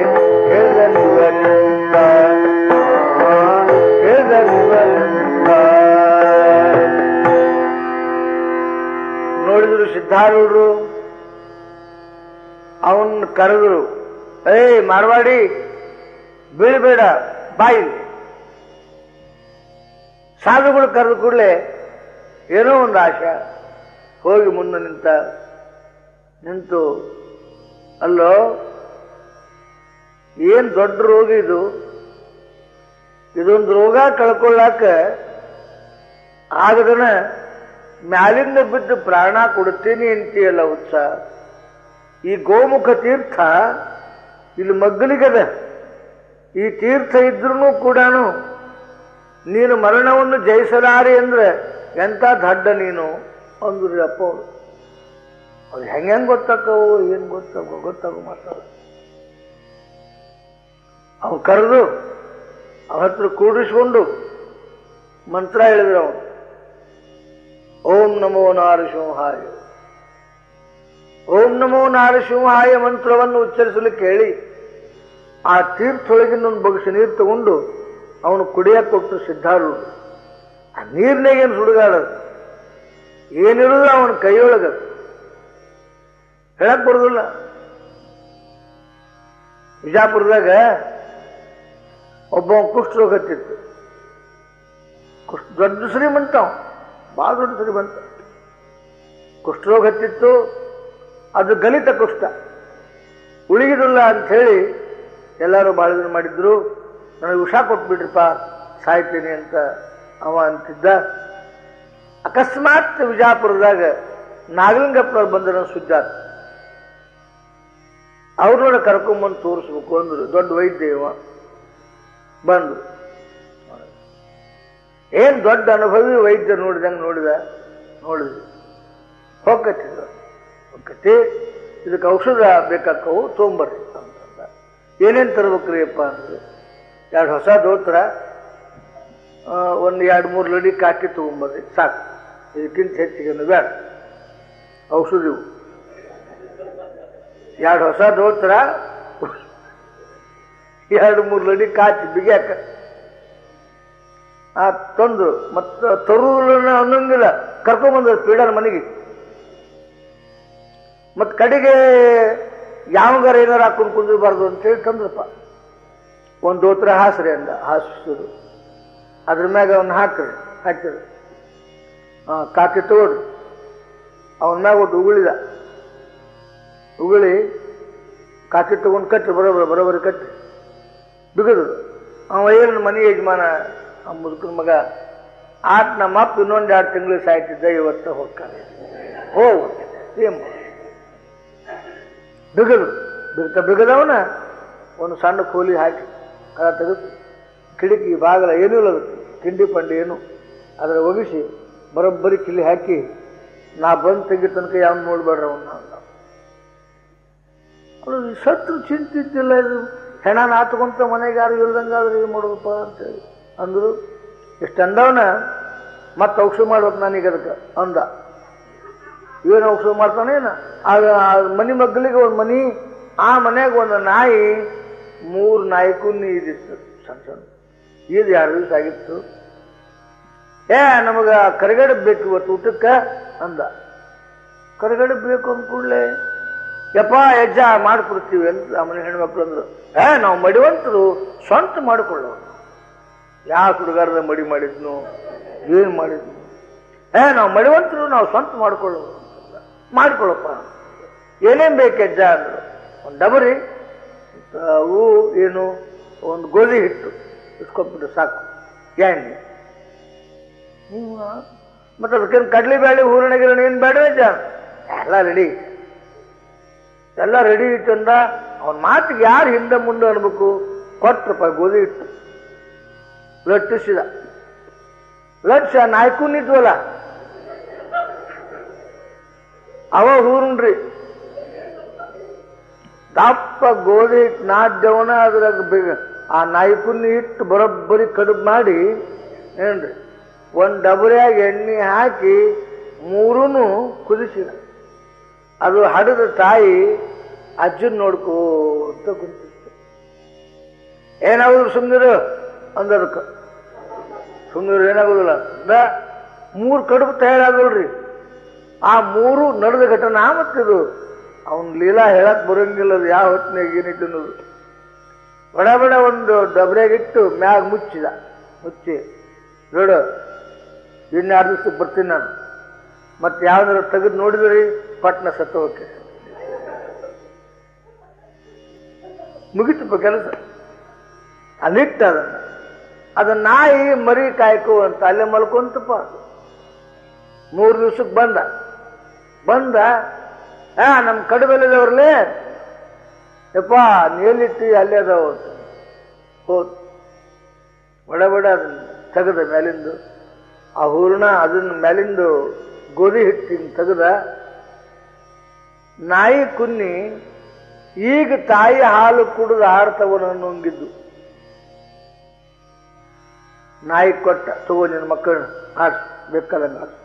ಕೇಳನಿವನಿಂದ ನೋಡಿದ್ರು ಸಿದ್ಧಾರೂಢರು. ಅವನ್ ಕರೆದ್ರು, ಮಾರವಾಡಿ ಬೀಳ್ಬೇಡ, ಬಾಯಿ. ಸಾಧುಗಳು ಕರೆದ ಕೂಡಲೇ ಏನೋ ಒಂದು ಆಶೆ ಹೋಗಿ ಮುಂದೆ ನಿಂತು, ಅಲ್ಲೋ ಏನ್ ದೊಡ್ಡ ರೋಗ ಇದು, ಇದೊಂದು ರೋಗ ಕಳ್ಕೊಳ್ಳಾಕ ಆಗದನ ಮ್ಯಾಲಿಂದ ಬಿದ್ದು ಪ್ರಾಣ ಕೊಡ್ತೀನಿ ಅಂತೀಯಲ್ಲ ಉತ್ಸಾಹ. ಈ ಗೋಮುಖ ತೀರ್ಥ ಇಲ್ಲಿ ಮಗ್ಗಲಿಗದ, ಈ ತೀರ್ಥ ಇದ್ರೂ ಕೂಡ ನೀನು ಮರಣವನ್ನು ಜಯಿಸಲಾರೆ ಅಂದ್ರೆ ಎಂತ ದಡ್ಡ ನೀನು ಅಂದ್ರಿ ಅಪ್ಪ. ಅವ್ರು ಹೆಂಗೆ ಗೊತ್ತಾಕವು, ಏನ್ ಗೊತ್ತಾಗು ಮಾತಾಡ. ಅವ್ ಕರೆದು ಅವನ ಹತ್ರ ಕೂಡಿಸ್ಕೊಂಡು ಮಂತ್ರ ಹೇಳಿದ್ರು. ಅವನು ಓಂ ನಮೋ ನಾರಸಿಂಹಾಯ, ಓಂ ನಮೋ ನಾರಸಿಂಹಾಯ ಮಂತ್ರವನ್ನು ಉಚ್ಚರಿಸಲಿಕ್ಕೆ ಹೇಳಿ ಆ ತೀರ್ಥೊಳಗಿನ ಬಗ್ಸಿ ನೀರು ತಗೊಂಡು ಅವನು ಕುಡಿಯಕ್ಕೆ ಕೊಟ್ಟು ಸಿದ್ಧಾರೂಢರು. ಆ ನೀರ್ನಾಗೇನು ಸುಡುಗಾಡದು, ಏನಿರುವುದು ಅವನ ಕೈಯೊಳಗ ಹೇಳಕ್ ಬರುದಿಲ್ಲ. ಬಿಜಾಪುರದಾಗ ಒಬ್ಬ ಕುಷ್ಠರೋಗ ಹತ್ತಿತ್ತು. ದೊಡ್ಡ ಶ್ರೀಮಂತ, ಬಹಳ ದೊಡ್ಡ ಶ್ರೀಮಂತ. ಕುಷ್ಠರೋಗ ಹತ್ತಿತ್ತು, ಅದು ಗಲಿತ ಕುಷ್ಠ, ಉಳಿಗಿದಿಲ್ಲ ಅಂತ ಹೇಳಿ ಎಲ್ಲರೂ ಬಹಳ ಜನ ಮಾಡಿದ್ರು. ನನಗೆ ವಿಷ ಕೊಟ್ಬಿಡ್ರಿಪ್ಪ, ಸಾಯ್ತೀನಿ ಅಂತ ಅವ ಅಂತಿದ್ದ. ಅಕಸ್ಮಾತ್ ವಿಜಾಪುರದಾಗ ನಾಗಲಿಂಗಪ್ಪನವ್ರು ಬಂದ ಸುದ್ದಾತ. ಅವ್ರನ್ನ ಕರ್ಕೊಂಬಂದು ತೋರಿಸ್ಬೇಕು ಅಂದ್ರು. ದೊಡ್ಡ ವೈದ್ಯ ಇವ. ಬಂದ್ರು. ಏನ್ ದೊಡ್ಡ ಅನುಭವಿ ವೈದ್ಯ ನೋಡಿದಂಗೆ ನೋಡಿದ್ವಿ. ಹೋಗತಿ ಇದಕ್ಕೆ ಔಷಧ ಬೇಕಾಕವು ತೊಗೊಂಬರ್ರಿ ಅಂತಂದ. ಏನೇನು ತರ್ಬೇಕ್ರಿ ಅಪ್ಪ ಅಂದ್ರೆ 2 ಹೊಸ ದೋತ್ರ, 1-2-3 ಲಡಿ ಕಾಕಿ ತಗೊಂಬರ್ರಿ ಸಾಕು, ಇದಕ್ಕಿಂತ ಹೆಚ್ಚಿಗೆ ಬೇಡ. ಔಷಧ ಇವು 2 ಹೊಸ ದೋತ್ರ, 2-3 ಲಡಿ ಕಾಚಿ ಬಿಗ್ಯಾಕ ತಂದ್ರು. ಮತ್ತ ತರುವುದನ್ನ ಅನ್ನಂಗಿಲ್ಲ, ಕರ್ಕೊಂಡ್ಬಂದ್ರು ಪೀಡನ ಮನೆಗೆ. ಮತ್ ಕಡೆಗೆ ಯಾವಾಗಾರ ಏನಾರು ಹಾಕೊಂಡು ಕುಂದಿರಬಾರ್ದು ಅಂತೇಳಿ ತಂದ್ರಪ್ಪ. ಒಂದು ದೋತ್ರ ಹಾಸ್ರಿ ಅಂದ. ಹಾಸಿದ್ರು. ಅದ್ರ ಮ್ಯಾಗ ಅವನ್ನ ಹಾಕಿದ್ರು. ಕಾಕಿ ತಗೊಳ್ರಿ. ಅವನ ಮ್ಯಾಗ ಒಟ್ಟು ಉಗುಳಿ ಕಾಕಿ ತಗೊಂಡು ಕಟ್ರಿ, ಬರೋಬರಿ ಕಟ್ರಿ, ಬಿಗದ್ರು. ಅವ ಏನು ಮನೆ ಯಜಮಾನ ಆ ಮುದುಕನ ಮಗ, ನಮ್ಮಪ್ಪ ಇನ್ನೊಂದು 2 ತಿಂಗಳು ಸಾಯ್ತಿದ್ದ, ಇವತ್ತ ಹೋಗ್ತಾರೆ. ಸೇಮ್ ಬಿಗದವನ ಒಂದು ಸಣ್ಣ ಕೋಲಿ ಹಾಕಿ ಕದ ತೆಗೆದು ಕಿಟಕಿ ಬಾಗಲ ಏನೂ ಇಲ್ಲ, ತಿಂಡಿ ಪಂಡಿ ಏನು ಅದರ ಒಗಿಸಿ ಬರೋಬ್ಬರಿ ಕಿಲಿ ಹಾಕಿ, ನಾ ಬಂದು ತೆಗಿ ತನಕ ಯಾವ ನೋಡ್ಬೇಡ್ರ ಅವನ್ನ. ಸತ್ರು ಚಿಂತಿದ್ದಿಲ್ಲ, ಇದು ಹೆಣ ನಾತ್ಕೊಂತ ಮನೆಗೆ ಯಾರು ಇಲ್ದಂಗಾದ್ರೆ ಇದು ಮಾಡೋದಪ್ಪ ಅಂತೇಳಿ ಅಂದ್ರು. ಇಷ್ಟಂದವನ ಮತ್ತೆ ಔಷಧ ಮಾಡ್ಬೇಕು ನಾನೀಗ ಅದಕ್ಕೆ ಅಂದ. ಏನು ಔಷಧ ಮಾಡ್ತಾನೇನ? ಆಗ ಮನೆ ಮಗ್ಗಲಿಗೆ ಒಂದು ಮನಿ ಆ ಮನೆಗೆ ಒಂದು ನಾಯಿ 3 ನಾಯಿ ಕುನ್ನಿ ಇದಿತ್ತು, ಸಣ್ಣ ಸಣ್ಣ. ಇದು 2 ದಿವಸ ಆಗಿತ್ತು. ನಮಗ ಕರಿಗಡೆ ಬೇಕು ಇವತ್ತು ಊಟಕ್ಕ ಅಂದ. ಕರಿಗಡೆ ಬೇಕು ಅಂದ ಕೂಡಲೇ ಯಪ್ಪ ಹೆಜ್ಜ ಮಾಡ್ಕೊಡ್ತೀವಿ ಅಂತ ಆ ಮನೆ ಹೆಣ್ಮಕ್ಳು ಅಂದ್ರು. ನಾವು ಮಡಿವಂತರು ಸ್ವಂತ ಮಾಡಿಕೊಳ್ಳೋರು. ಯಾವ ಹುಡುಗಾರದ ಮಡಿ ಮಾಡಿದ್ನು, ಏನ್ ಮಾಡಿದ್ನು? ನಾವು ಮಡಿವಂತರು, ನಾವು ಸ್ವಂತ ಮಾಡ್ಕೊಳ್ಳೋರು. ಮಾಡ್ಕೊಳಪ್ಪ, ಏನೇನ್ ಬೇಕು ಹೆಜ್ಜ ಅಂದ್ರು. ಒಂದು ಡಬರಿ, ಅವು ಏನು, ಒಂದು ಗೋಧಿ ಹಿಟ್ಟು ಇಸ್ಕೊಬಿಟ್ಟು ಸಾಕು, ಎಣ್ಣೆ, ಮತ್ತೆ ಅದಕ್ಕೇನು ಕಡ್ಲಿ ಬೇಳೆ ಹೂರಣ ಗಿರಣ ಏನು ಬೇಡವೇ ಜ ಎಲ್ಲ ರೆಡಿ, ಎಲ್ಲ ರೆಡಿ ಇಟ್ಟಂದ. ಅವನ ಮಾತಿಗೆ ಯಾರು ಹಿಂದೆ ಮುಂದೆ ಅನ್ಬೇಕು. ಕೊಟ್ರಪ್ಪ ಗೋಧಿ ಹಿಟ್ಟು, ಲಟ್ಟಿಸಿದ. ಲಟ್ಸ ನಾಯ್ಕೂನಿದ್ವಲ್ಲ ಅವ ಹೂರುಣ್ರಿ ದಪ್ಪ ಗೋಧಿ ಹಿಟ್ಟು ನಾದ್ಯವನ ಅದ್ರಾಗ ಆ ನಾಯ್ಕುನಿ ಹಿಟ್ಟು ಬರೋಬ್ಬರಿ ಕಡುಬು ಮಾಡಿ ಏನ್ರಿ ಒಂದು ಡಬರಿಯಾಗ ಎಣ್ಣೆ ಹಾಕಿ 3 ಕುದಿಸಿದ. ಅದು ಹಡದ ತಾಯಿ ಅಜ್ಜನ್ ನೋಡ್ಕೋತ ಕುಂತಿತ್ತು. ಏನಾಗುದು ಸುಮ್ನಿರು ಅಂದದಕ್ಕೆ. ಸುಮ್ನಿರು ಏನಾಗುದಿಲ್ಲ ಅಂದ. 3 ಕಡುಬು ತಯಾರಾಗಲ್ರಿ. ಆ 3 ನಡೆದ ಘಟನಾ ಮತ್ತಿದು ಅವನ್ ಲೀಲಾ ಹೇಳಕ್ ಬರೋಂಗಿಲ್ಲ. ಅದು ಯಾವ ಹೊತ್ತಿನಾಗ ಏನಿತ್ತು ಅನ್ನೋದು. ಬಡ ಬಡ ಒಂದು ಡಬ್ರ್ಯಾಗಿಟ್ಟು ಮ್ಯಾಗ ಮುಚ್ಚಿದ. ಮುಚ್ಚಿ ನೋಡು, 2 ದಿವಸಕ್ಕೆ ಬರ್ತೀನಿ ನಾನು, ಮತ್ತೆ ಯಾವ್ದಾರ ತೆಗೆದು ನೋಡಿದ್ರಿ ಪಟ್ನ ಸತ್ತೋಕೆ ಮುಗಿತಪ್ಪ ಕೆಲಸ. ಅಲ್ಲಿಟ್ಟ ಅದನ್ನ ನಾಯಿ ಮರಿ ಕಾಯ್ಕೋ ಅಂತ ಅಲ್ಲೇ ಮಲ್ಕೊಂತಪ್ಪ. 3 ದಿವಸಕ್ಕೆ ಬಂದ ನಮ್ಮ ಕಡುಬೆಲೆದವ್ರಲ್ಲೇ ಯಪ್ಪ ನೀಲಿಟ್ಟಿ ಅಲ್ಲೇ ಅದಾವ ಅಂತ ಹೋದ್. ಬಡ ಬಡ ಅದನ್ನ ತೆಗೆದ ಮೇಲಿಂದು ಆ ಹೂರ್ಣ, ಅದನ್ನ ಮೇಲಿಂದು ಗೋಧಿ ಹಿಟ್ಟಿನ ತೆಗೆದ. ನಾಯಿ ಕುನ್ನಿ ಈಗ ತಾಯಿ ಹಾಲು ಕುಡಿದು ಆರ್ತವನ ನುಂಗಿದ್ದು. ನಾಯಿ ಕೊಟ್ಟ, ತಗೋ ನಿನ್ನ ಮಕ್ಕಳನ್ನ ಆಡ್ಸು, ಬೇಕಾದಂಗ ಆಡ್ಸು.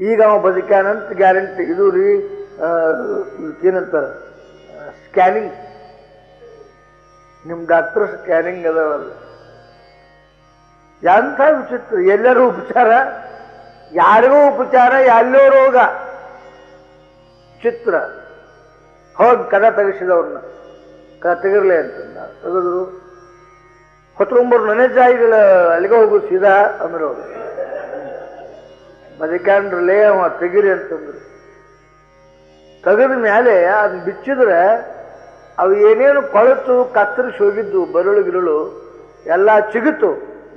ಈಗ ಅವ ಬದುಕ್ಯಾನಂತ ಗ್ಯಾರಂಟಿ. ಇದು ರೀ ಏನಂತಾರ ಸ್ಕ್ಯಾನಿಂಗ್, ನಿಮ್ಮ ಡಾಕ್ಟರ್ ಸ್ಕ್ಯಾನಿಂಗ್ ಅದಾವಲ್ಲ. ಎಂಥ ವಿಚಿತ್ರ. ಎಲ್ಲರೂ ಉಪಚಾರ, ಯಾರಿಗೂ ಉಪಚಾರ, ಎಲ್ಲೋ ರೋಗ. ಚಿತ್ರ ಹೋಗಿ ಕದ ತೆಗೆಸಿದವ್ರನ್ನ, ಕದ ತೆಗಿರ್ಲಿ ಅಂತಂದ. ತೆಗೆದ್ರು. ಹೊತ್ಕೊಂಬರು ನನೆ ಜಾಯಿಗಳ ಅಲ್ಲಿಗೆ ಹೋಗು ಸೀದಾ ಅಂದ್ರು. ಅವರು ಬದುಕ್ಯಾನ್ರಲ್ಲೇ ಅವ ತೆಗಿರಿ ಅಂತಂದ್ರು. ತೆಗೆದ ಮೇಲೆ ಅದನ್ನ ಬಿಚ್ಚಿದ್ರೆ ಅವು ಏನೇನು ಕೊಳತು ಕತ್ತರಿಸಿ ಹೋಗಿದ್ದು ಬೆರಳು ಗಿರಳು ಎಲ್ಲ ಚಿಗುತ್ತು.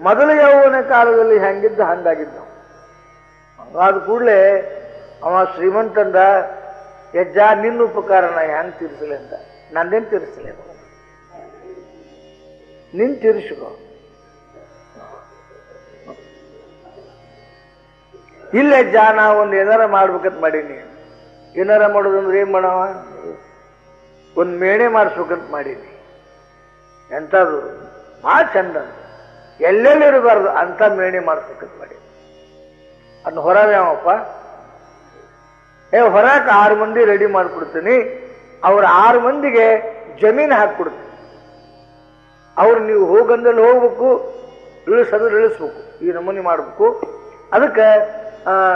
ಮೊದಲ ಯೌವನ ಕಾಲದಲ್ಲಿ ಹೆಂಗಿದ್ದ ಹಂಗಾಗಿದ್ದ. ಆದ ಕೂಡಲೇ ಅವ ಶ್ರೀಮಂತಂದ, ಯಜ್ಜ ನಿನ್ನ ಉಪಕಾರನ ಹೆಂಗ್ ತೀರಿಸಲಿ ಅಂತ. ನಂದೇನು ತೀರಿಸಲಿ, ನಿನ್ ತೀರಿಸ್ಕೋ. ಇಲ್ಲ ಯಜ್ಜ, ನಾ ಒಂದು ಏನಾರ ಮಾಡ್ಬೇಕಂತ ಮಾಡೀನಿ. ಏನಾರ ಮಾಡೋದಂದ್ರೆ ಏನ್ ಮಾಡವ, ಒಂದು ಮೇಣೆ ಮಾಡಿಸ್ಬೇಕಂತ ಮಾಡೀನಿ. ಎಂಥದ್ದು ಭಾಳ ಚಂದ, ಎಲ್ಲೆಲ್ಲಿ ಇರಬಾರ್ದು ಅಂತ ಮೇಣೆ ಮಾಡಿಸ್ಬೇಕಂತ ಮಾಡೀನಿ. ಅದನ್ನ ಹೊರವ್ಯಾವಪ್ಪ, ಹೊರಕ 6 ಮಂದಿ ರೆಡಿ ಮಾಡಿಕೊಡ್ತೀನಿ. ಅವ್ರ 6 ಮಂದಿಗೆ ಜಮೀನು ಹಾಕಿಕೊಡ್ತೀನಿ. ಅವ್ರು ನೀವು ಹೋಗಂದಲ್ಲಿ ಹೋಗ್ಬೇಕು, ಇಳಿಸಂದ್ರೆ ಇಳಿಸ್ಬೇಕು, ಈ ನಮೂನಿ ಮಾಡ್ಬೇಕು. ಅದಕ್ಕೆ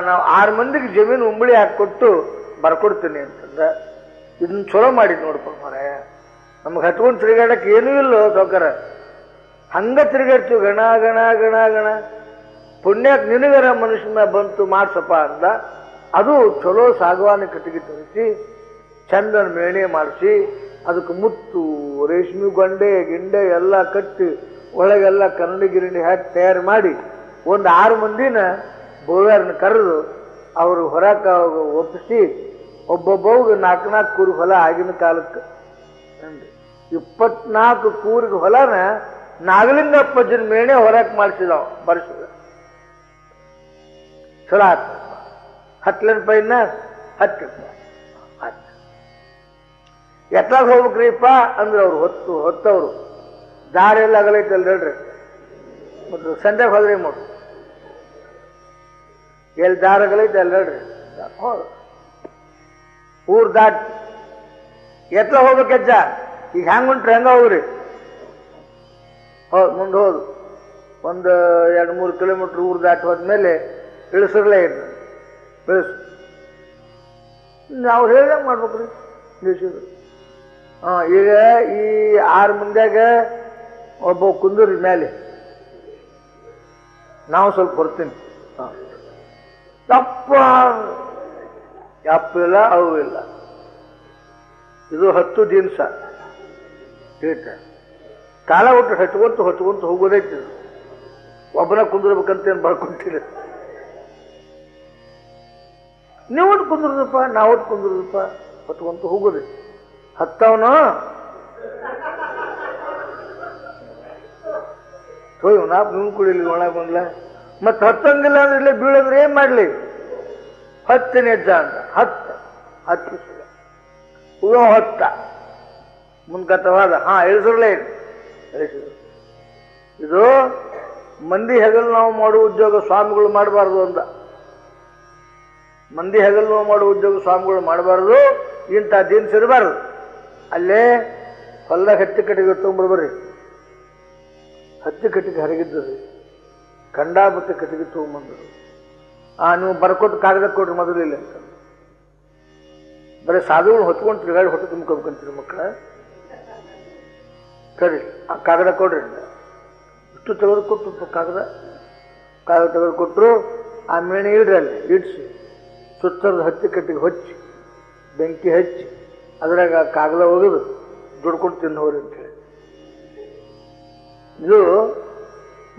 ನಾವು 6 ಮಂದಿಗೆ ಜಮೀನು ಉಂಬಳಿ ಹಾಕಿಕೊಟ್ಟು ಬರ್ಕೊಡ್ತೀನಿ ಅಂತಂದ. ಇದನ್ನ ಚಲೋ ಮಾಡಿದ್ ನೋಡಪ್ಪ ಮಾರಾಯ. ನಮ್ಗೆ ಹತ್ಕೊಂಡು ತಿರುಗಾಡಕ್ಕೆ ಏನೂ ಇಲ್ಲೋ ಸೌಕರ, ಹಂಗ ತಿರುಗಾಡ್ತೀವಿ ಗಣ ಗಣ ಗಣ ಗಣ. ಪುಣ್ಯಕ್ಕೆ ನಿನಗರ ಮನುಷ್ಯನ ಬಂತು ಮಾಡ್ಸಪ್ಪ ಅಂದ. ಅದು ಚಲೋ ಸಾಗವಾನಿ ಕಟ್ಟಿಗೆ ತರಿಸಿ ಚಂದನ ಮೇಣೆ ಮಾಡಿಸಿ ಅದಕ್ಕೆ ಮುತ್ತು ರೇಷ್ಮೆ ಗೊಂಡೆ ಗಿಂಡೆ ಎಲ್ಲ ಕಟ್ಟಿ ಒಳಗೆಲ್ಲ ಕನ್ನಡಿ ಗಿರಣಿ ಹಾಕಿ ತಯಾರು ಮಾಡಿ ಒಂದು 6 ಮಂದಿನ ಬೋವ್ಯಾರನ್ನ ಕರೆದು ಅವರು ಹೊರಕ ಒಪ್ಪಿಸಿ ಒಬ್ಬೊಬ್ಬಗೆ 4 ಕೂರಿಗೆ ಹೊಲ. ಆಗಿನ ಕಾಲಕ್ಕೆ 24 ಕೂರಿಗೆ ಹೊಲನ ನಾಗಲಿಂಗಪ್ಪಜ್ಜನ ಮೇಣೆ ಹೊರಕ್ಕೆ ಮಾಡಿಸಿದವ, ಬರ್ಸಿದ. ಚಲೋ ಆತ. 10 ಪೈನ 10 ಎತ್ತಾಗ ಹೋಗ್ಬೇಕ್ರಿಪ್ಪ ಅಂದ್ರೆ ಅವ್ರು ಹೊತ್ತವ್ರು ದಾರಿ ಎಲ್ಲ ಅಗಲೈತಲ್ಲ ಹೇಳ್ರಿ. ಮತ್ತು ಸಂಜೆಗೆ ಹೋದ್ರೆ ಮಾಡು, ಎಲ್ಲಿ ದಾರ ಅಗಲೈತೆ ಅಲ್ಲ ಹೇಳ್ರಿ. ಊರ್ ದಾಟಿ ಎತ್ಲ ಹೋಗ್ಬೇಕಜ್ಜ, ಈಗ ಹೆಂಗ್ ಉಂಟ್ರಿ ಹೆಂಗ ಹೋಗ್ರಿ. ಹೌದು, ಮುಂದೆ ಹೋದು ಒಂದು 2-3 ಕಿಲೋಮೀಟರ್ ಊರು ದಾಟಿ ಹೋದ್ಮೇಲೆ ಇಳಿಸಿರ್ಲೇ ಇದ್ದು ಇಳಿಸು. ನಾವು ಹೇಳ್ದಂಗೆ ಮಾಡ್ಬೇಕ್ರಿ ನಿಲ್ಸಿದ್ರು. ಈಗ ಈ 6 ಮಂದಿಯಾಗ ಒಬ್ಬ ಕುಂದ್ರಿ ಮೇಲೆ, ನಾವು ಸ್ವಲ್ಪ ಬರ್ತೀನಿ. ತಪ್ಪ ಇಲ್ಲ ಅವು ಇಲ್ಲ. ಇದು 10 ದಿವಸ ಕಾಲ ಬಿಟ್ಟು ಹಚ್ಕೊಂತ ಹೋಗೋದೈತಿ. ಒಬ್ಬನ ಕುಂದಿರ್ಬೇಕಂತೇನು ಬರ್ಕೊಂತೀರಿ. ನೀವು ಕುಂದ್ರದಪ್ಪ, ನಾವು ಕುಂದ್ರದಪ್ಪ, ಹೊತ್ಕೊಂತ ಹೋಗೋದು. ಹತ್ತವನು ನಾ ನೀವು ಕುಡಿಲಿ ಒಳಗೆ ಬಂದ್ಲ. ಮತ್ತೆ ಹತ್ತಂಗಿಲ್ಲ ಅಂದ್ರೆ ಇಲ್ಲೇ ಬೀಳಂದ್ರೆ ಏನ್ ಮಾಡ್ಲಿ? ಹತ್ತಿನ ಹೆಜ್ಜ ಅಂತ ಹತ್ತು ಹೊತ್ತ ಮುಂದ್ಕತವಾದ. ಇಳಿಸಿರ್ಲೇ ಇಳಿಸಿದ್ರು. ಇದು ಮಂದಿ ಹೆಗಲು ನಾವು ಮಾಡುವ ಉದ್ಯೋಗ ಸ್ವಾಮಿಗಳು ಮಾಡಬಾರ್ದು ಅಂತ. ಮಂದಿ ಹೆಗಲು ನಾವು ಮಾಡುವ ಉದ್ಯೋಗ ಸ್ವಾಮಿಗಳು ಮಾಡಬಾರ್ದು, ಇಂಥ ದಿನಸಿರಬಾರ್ದು. ಅಲ್ಲೇ ಹೊಲ್ದಾಗ ಹತ್ತಿ ಕಟ್ಟಿಗೆ ತೊಗೊಂಡ್ಬರ್ಬರ್ರಿ. ಹತ್ತಿ ಕಟ್ಟಿಗೆ ಹರಗಿದ್ದರು, ಕಂಡಾಪಟ್ಟೆ ಕಟ್ಟಿಗೆ ತೊಗೊಂಬಂದರು. ನೀವು ಬರ್ಕೊಟ್ಟು ಕಾಗದ ಕೊಡ್ರಿ ಮೊದಲಿಲ್ಲ ಅಂತ. ಬರೀ ಸಾಧುಗಳು ಹೊತ್ಕೊಂಡು ತಿರುಗಾಡಿ ಹೊಟ್ಟೆ ತುಂಬ್ಕೊಬೇಕಂತೀರಿ ಮಕ್ಕಳ. ಸರಿ, ಆ ಕಾಗದ ಕೊಡ್ರಿ. ಇಷ್ಟು ತೆಗೆದು ಕೊಟ್ಟು ಕಾಗದ ತೆಗೆದು ಕೊಟ್ಟರು. ಆ ಮೇಣೆ ಇಡ್ರಿ, ಅಲ್ಲಿ ಇಡಿಸಿ ಸುತ್ತರದ ಹತ್ತಿ ಕಟ್ಟಿಗೆ ಹೊಚ್ಚಿ ಬೆಂಕಿ ಹಚ್ಚಿ ಅದ್ರಾಗ ಕಾಗದ ಒಗೆದು ದುಡ್ಕೊಂಡು ತಿನ್ನೋರಿ ಅಂತ ಹೇಳಿ. ಇದು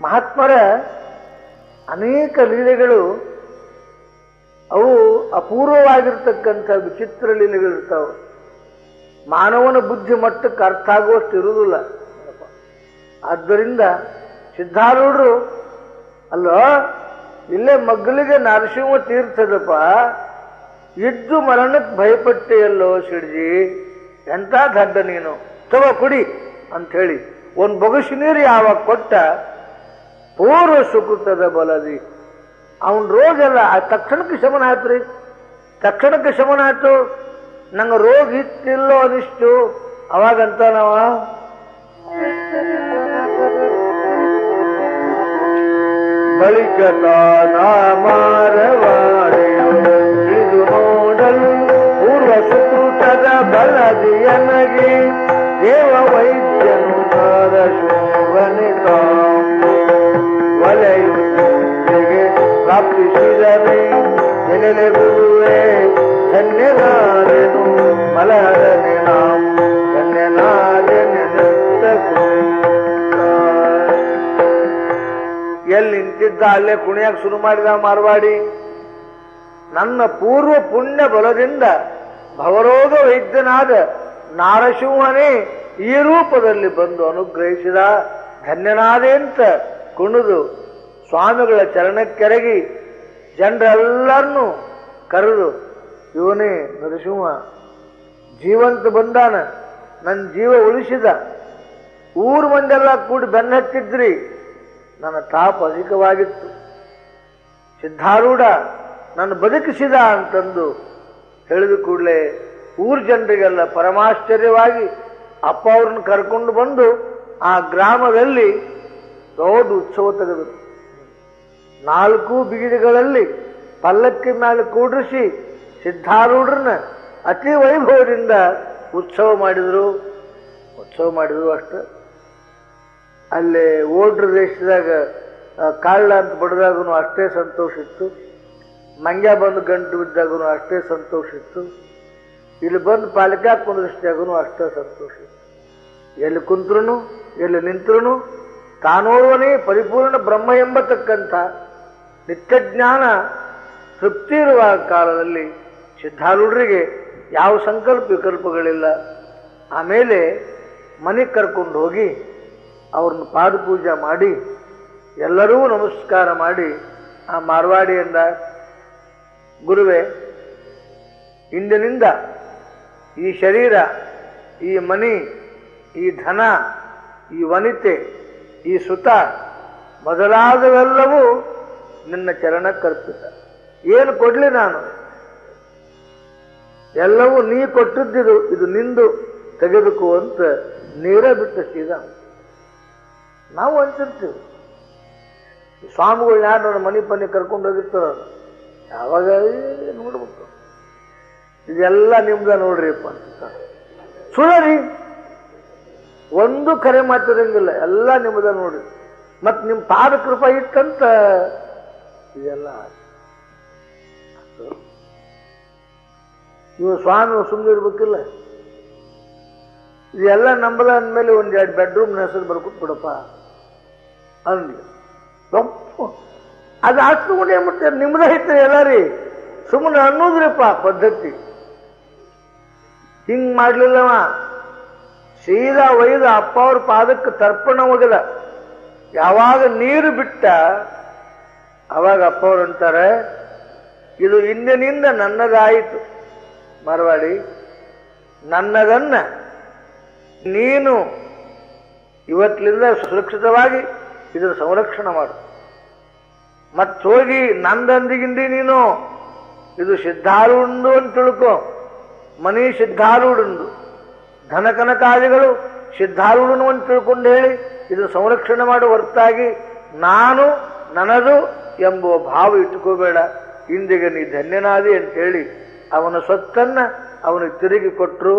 ಮಹಾತ್ಮರ ಅನೇಕ ಲೀಲೆಗಳು. ಅವು ಅಪೂರ್ವವಾಗಿರ್ತಕ್ಕಂಥ ವಿಚಿತ್ರ ಲೀಲೆಗಳಿರ್ತಾವೆ. ಮಾನವನ ಬುದ್ಧಿ ಮಟ್ಟಕ್ಕೆ ಅರ್ಥ ಆಗುವಷ್ಟು ಇರುವುದಿಲ್ಲ. ಆದ್ದರಿಂದ ಸಿದ್ಧಾರೂಢರು ಅಲ್ಲೋ ಇಲ್ಲೇ ಮಗ್ಗಲಿಗೆ ನರಸಿಂಹ ತೀರ್ಥದಪ್ಪ, ಇದ್ದು ಮರಣಕ್ಕೆ ಭಯಪಟ್ಟೆಯಲ್ಲೋ ಸಿಡ್ಜಿ, ಎಂಥ ದಡ್ಡ ನೀನು, ತಗೋ ಕುಡಿ ಅಂಥೇಳಿ ಒಂದು ಬೊಗಸು ನೀರು ಯಾವಾಗ ಕೊಟ್ಟ, ಪೂರ್ವ ಸುಕೃತದ ಬಲದಿ ಅವನ ರೋಗ ಎಲ್ಲ ತಕ್ಷಣಕ್ಕೆ ಶಮನ ಆಯ್ತು. ತಕ್ಷಣಕ್ಕೆ ಶಮನ ಆಯ್ತು. ನಂಗೆ ರೋಗ ಇತ್ತಿಲ್ಲೋ ಅನಿಷ್ಟು. ಅವಾಗಂತ ನಾವ ಬಳಿಕ ಮಾರವಾಡೆಯು ನೋಡಲು ಪೂರ್ವ ಸುಕೃತದ ಬಲದಿಯನಗೆ ದೇವ ವೈದ್ಯನು ಶೋಭನಿತ ವಲಯುಗೆ ಪ್ರಾಪ್ತಿಸಿದರೆ ನೆಲೆ ಗುರುವೆ ಧನ್ಯನಾದೆನು ಮಲಹರನೆ ನಾವು ಧನ್ಯನಾದೆನೆತ್ತ. ಎಲ್ಲಿ ನಿಂತಿದ್ದ ಅಲ್ಲೇ ಕುಣಿಯಾಗ ಶುರು ಮಾಡಿದ ಮಾರ್ವಾಡಿ. ನನ್ನ ಪೂರ್ವ ಪುಣ್ಯ ಬಲದಿಂದ ಭವರೋಗ ವೈದ್ಯನಾದ ನಾರಸಿಂಹನೇ ಈ ರೂಪದಲ್ಲಿ ಬಂದು ಅನುಗ್ರಹಿಸಿದ, ಧನ್ಯನಾದೆ ಅಂತ ಕುಣಿದು ಸ್ವಾಮಿಗಳ ಚರಣಕ್ಕೆರಗಿ ಜನರೆಲ್ಲರನ್ನೂ ಕರೆದು, ಇವನೇ ನರಸಿಂಹ ಜೀವಂತ ಬಂದಾನ, ನನ್ನ ಜೀವ ಉಳಿಸಿದ. ಊರು ಮಂದೆಲ್ಲ ಕೂಡಿ ಬೆನ್ನ ಹತ್ತಿದ್ರಿ, ನನ್ನ ತಾಪ ಅಧಿಕವಾಗಿತ್ತು. ಸಿದ್ಧಾರೂಢ ನನ್ನ ಬದುಕಿಸಿದ ಅಂತಂದು ಹೇಳಿದ ಕೂಡಲೇ ಊರು ಜನರಿಗೆಲ್ಲ ಪರಮಾಶ್ಚರ್ಯವಾಗಿ ಅಪ್ಪ ಅವ್ರನ್ನ ಕರ್ಕೊಂಡು ಬಂದು ಆ ಗ್ರಾಮದಲ್ಲಿ ದೊಡ್ಡ ಉತ್ಸವ ತೆಗೆದರು. 4 ಬೀದಿಗಳಲ್ಲಿ ಪಲ್ಲಕ್ಕಿ ಮೇಲೆ ಕೂಡಿಸಿ ಸಿದ್ಧಾರೂಢರನ್ನ ಅತಿ ವೈಭವದಿಂದ ಉತ್ಸವ ಮಾಡಿದ್ರು ಅಷ್ಟೆ. ಅಲ್ಲೇ ಓಡ್ರ ದೇಶದಾಗ ಕಾಳ ಅಂತ ಬಡದಾಗೂ ಅಷ್ಟೇ ಸಂತೋಷ ಇತ್ತು. ಮಂಗ್ಯ ಬಂದು ಗಂಟು ಬಿದ್ದಾಗೂ ಅಷ್ಟೇ ಸಂತೋಷ ಇತ್ತು. ಇಲ್ಲಿ ಬಂದು ಪಾಲಿಕೆ ಕುಂದ್ರಿಸಿದಾಗೂ ಅಷ್ಟೇ ಸಂತೋಷ ಇತ್ತು. ಎಲ್ಲಿ ಕುಂತ್ರು ಎಲ್ಲಿ ನಿಂತ್ರು ತಾನೋರ್ವನೇ ಪರಿಪೂರ್ಣ ಬ್ರಹ್ಮ ಎಂಬತಕ್ಕಂಥ ನಿತ್ಯಜ್ಞಾನ ತೃಪ್ತಿ ಇರುವ ಕಾಲದಲ್ಲಿ ಸಿದ್ಧಾರೂಢರಿಗೆ ಯಾವ ಸಂಕಲ್ಪ ವಿಕಲ್ಪಗಳಿಲ್ಲ. ಆಮೇಲೆ ಮನೆಗೆ ಕರ್ಕೊಂಡು ಹೋಗಿ ಅವ್ರನ್ನ ಪಾದಪೂಜೆ ಮಾಡಿ ಎಲ್ಲರೂ ನಮಸ್ಕಾರ ಮಾಡಿ ಆ ಮಾರ್ವಾಡಿಯಿಂದ, ಗುರುವೇ, ಇಂದಿನಿಂದ ಈ ಶರೀರ, ಈ ಮನಿ, ಈ ಧನ, ಈ ವನಿತೆ, ಈ ಸುತ ಮೊದಲಾದವೆಲ್ಲವೂ ನಿನ್ನ ಚರಣಕ್ಕರ್ಪಿತ. ಏನು ಕೊಡ್ಲಿ ನಾನು? ಎಲ್ಲವೂ ನೀ ಕೊಟ್ಟಿದ್ದಿದು, ಇದು ನಿಂದು ತೆಗೆದುಕೋ ಅಂತ ನೀರ ಬಿಟ್ಟ ಸೀದಾ. ನಾವು ಅಂತಿರ್ತೀವಿ. ಸ್ವಾಮಿಗಳು ಯಾರು ನೋಡಿ ಮನೆ ಪನಿ ಕರ್ಕೊಂಡು ಹೋಗಿರ್ತಾರ, ಯಾವಾಗ ನೋಡ್ಬೇಕು ಇದೆಲ್ಲ ನಿಮ್ದ ನೋಡ್ರಿಪ್ಪ ಅಂತ ಸುಳರಿ. ಒಂದು ಕರೆ ಮಾತಿರಂಗಿಲ್ಲ, ಎಲ್ಲ ನಿಮ್ದ ನೋಡ್ರಿ. ಮತ್ ನಿಮ್ ಪಾದ ಕೃಪಾ ಇತ್ತಂತ ಇದೆಲ್ಲ ನೀವು ಸ್ವಾಮಿ ಸುಮ್ಮನೆ ಇರ್ಬೇಕಿಲ್ಲ. ಇದೆಲ್ಲ ನಂಬದ ಅಂದ್ಮೇಲೆ ಒಂದ್ 2 ಬೆಡ್ರೂಮ್ ಹೆಸರು ಬರ್ಕೊಟ್ ಬಿಡಪ್ಪ ಅಂದ್ಲಿ. ಅದು ಹಾಕ್ಸ್ಕೊಂಡೇ ಮತ್ತೆ ನಿಮ್ದ ಐತೆ ಎಲ್ಲ ರೀ, ಸುಮ್ಮನೆ ಅನ್ನೋದ್ರಿಪ್ಪ ಪದ್ಧತಿ. ಹಿಂಗ್ ಮಾಡ್ಲಿಲ್ಲವ, ಸೀದಾ ಒಯ್ದ ಅಪ್ಪ ಅವ್ರ ಪಾದಕ್ಕೆ ತರ್ಪಣ ಒಗದ. ಯಾವಾಗ ನೀರು ಬಿಟ್ಟ ಅವಾಗ ಅಪ್ಪ ಅವ್ರು ಅಂತಾರೆ, ಇದು ಇಂದಿನಿಂದ ನನ್ನದಾಯಿತು ಮರವಾಡಿ, ನನ್ನದನ್ನ ನೀನು ಇವತ್ತಿನಿಂದ ಸುರಕ್ಷಿತವಾಗಿ ಇದರ ಸಂರಕ್ಷಣೆ ಮಾಡು. ಮತ್ ಹೋಗಿ ನಂದಂದಿಗಿಂದಿ ನೀನು ಇದು ಸಿದ್ಧಾರೂಢಂದು ಅಂತ ತಿಳ್ಕೊ. ಮನಿ ಸಿದ್ಧಾರೂಢಂದು, ಧನ ಕನಕಾದಿಗಳು ಸಿದ್ಧಾರೂಢನು ಅಂತ ತಿಳ್ಕೊಂಡು ಹೇಳಿ ಇದು ಸಂರಕ್ಷಣೆ ಮಾಡಿ ಹೊರತಾಗಿ ನಾನು ನನ್ನದು ಎಂಬುವ ಭಾವ ಇಟ್ಟುಕೋಬೇಡ. ಇಂದಿಗೆ ನೀ ಧನ್ಯನಾದಿ ಅಂತೇಳಿ ಅವನ ಸ್ವತ್ತನ್ನ ಅವನಿಗೆ ತಿರುಗಿ ಕೊಟ್ಟರು.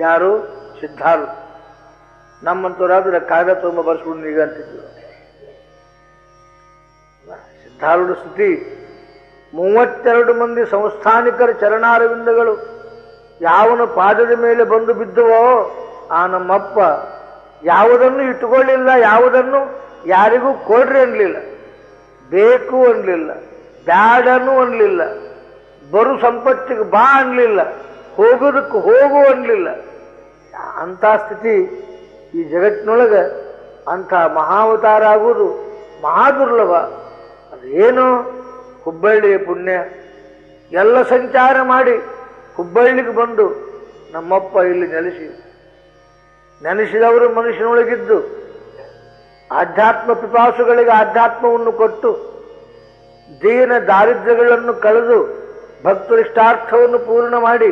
ಯಾರು? ಸಿದ್ಧಾರೂಢ. ನಮ್ಮಂತವರಾದ್ರೆ ಕಾಗದ ತುಂಬ ಬರ್ಸ್ಕೊಂಡು ಈಗ ಅಂತಿದ್ರು. ಸಿದ್ಧಾರೂಢ ಸ್ಥಿತಿ 32 ಮಂದಿ ಸಂಸ್ಥಾನಿಕರ ಚರಣಾರವಿಂದಗಳು ಯಾವನ ಪಾದದ ಮೇಲೆ ಬಂದು ಬಿದ್ದುವೋ ಆ ನಮ್ಮಪ್ಪ ಯಾವುದನ್ನು ಇಟ್ಟುಕೊಳ್ಳಿಲ್ಲ, ಯಾವುದನ್ನು ಯಾರಿಗೂ ಕೊಡ್ರಿ ಅನ್ಲಿಲ್ಲ, ಬೇಕು ಅನ್ಲಿಲ್ಲ, ಬ್ಯಾಡನು ಅನ್ಲಿಲ್ಲ, ಬರು ಸಂಪತ್ತಿಗೆ ಬಾ ಅನ್ಲಿಲ್ಲ, ಹೋಗೋದಕ್ಕೆ ಹೋಗು ಅನ್ಲಿಲ್ಲ. ಅಂಥ ಸ್ಥಿತಿ ಈ ಜಗತ್ತಿನೊಳಗೆ. ಅಂಥ ಮಹಾವತಾರ ಆಗುವುದು ಮಹಾದುರ್ಲಭ. ಅದೇನು ಹುಬ್ಬಳ್ಳಿಯ ಪುಣ್ಯ. ಎಲ್ಲ ಸಂಚಾರ ಮಾಡಿ ಹುಬ್ಬಳ್ಳಿಗೆ ಬಂದು ನಮ್ಮಪ್ಪ ಇಲ್ಲಿ ನೆನೆಸಿದವರು ಮನುಷ್ಯನೊಳಗಿದ್ದು ಆಧ್ಯಾತ್ಮ ಪಿಪಾಸುಗಳಿಗೆ ಆಧ್ಯಾತ್ಮವನ್ನು ಕೊಟ್ಟು ದೀನ ದಾರಿದ್ರ್ಯಗಳನ್ನು ಕಳೆದು ಭಕ್ತರಿಷ್ಟಾರ್ಥವನ್ನು ಪೂರ್ಣ ಮಾಡಿ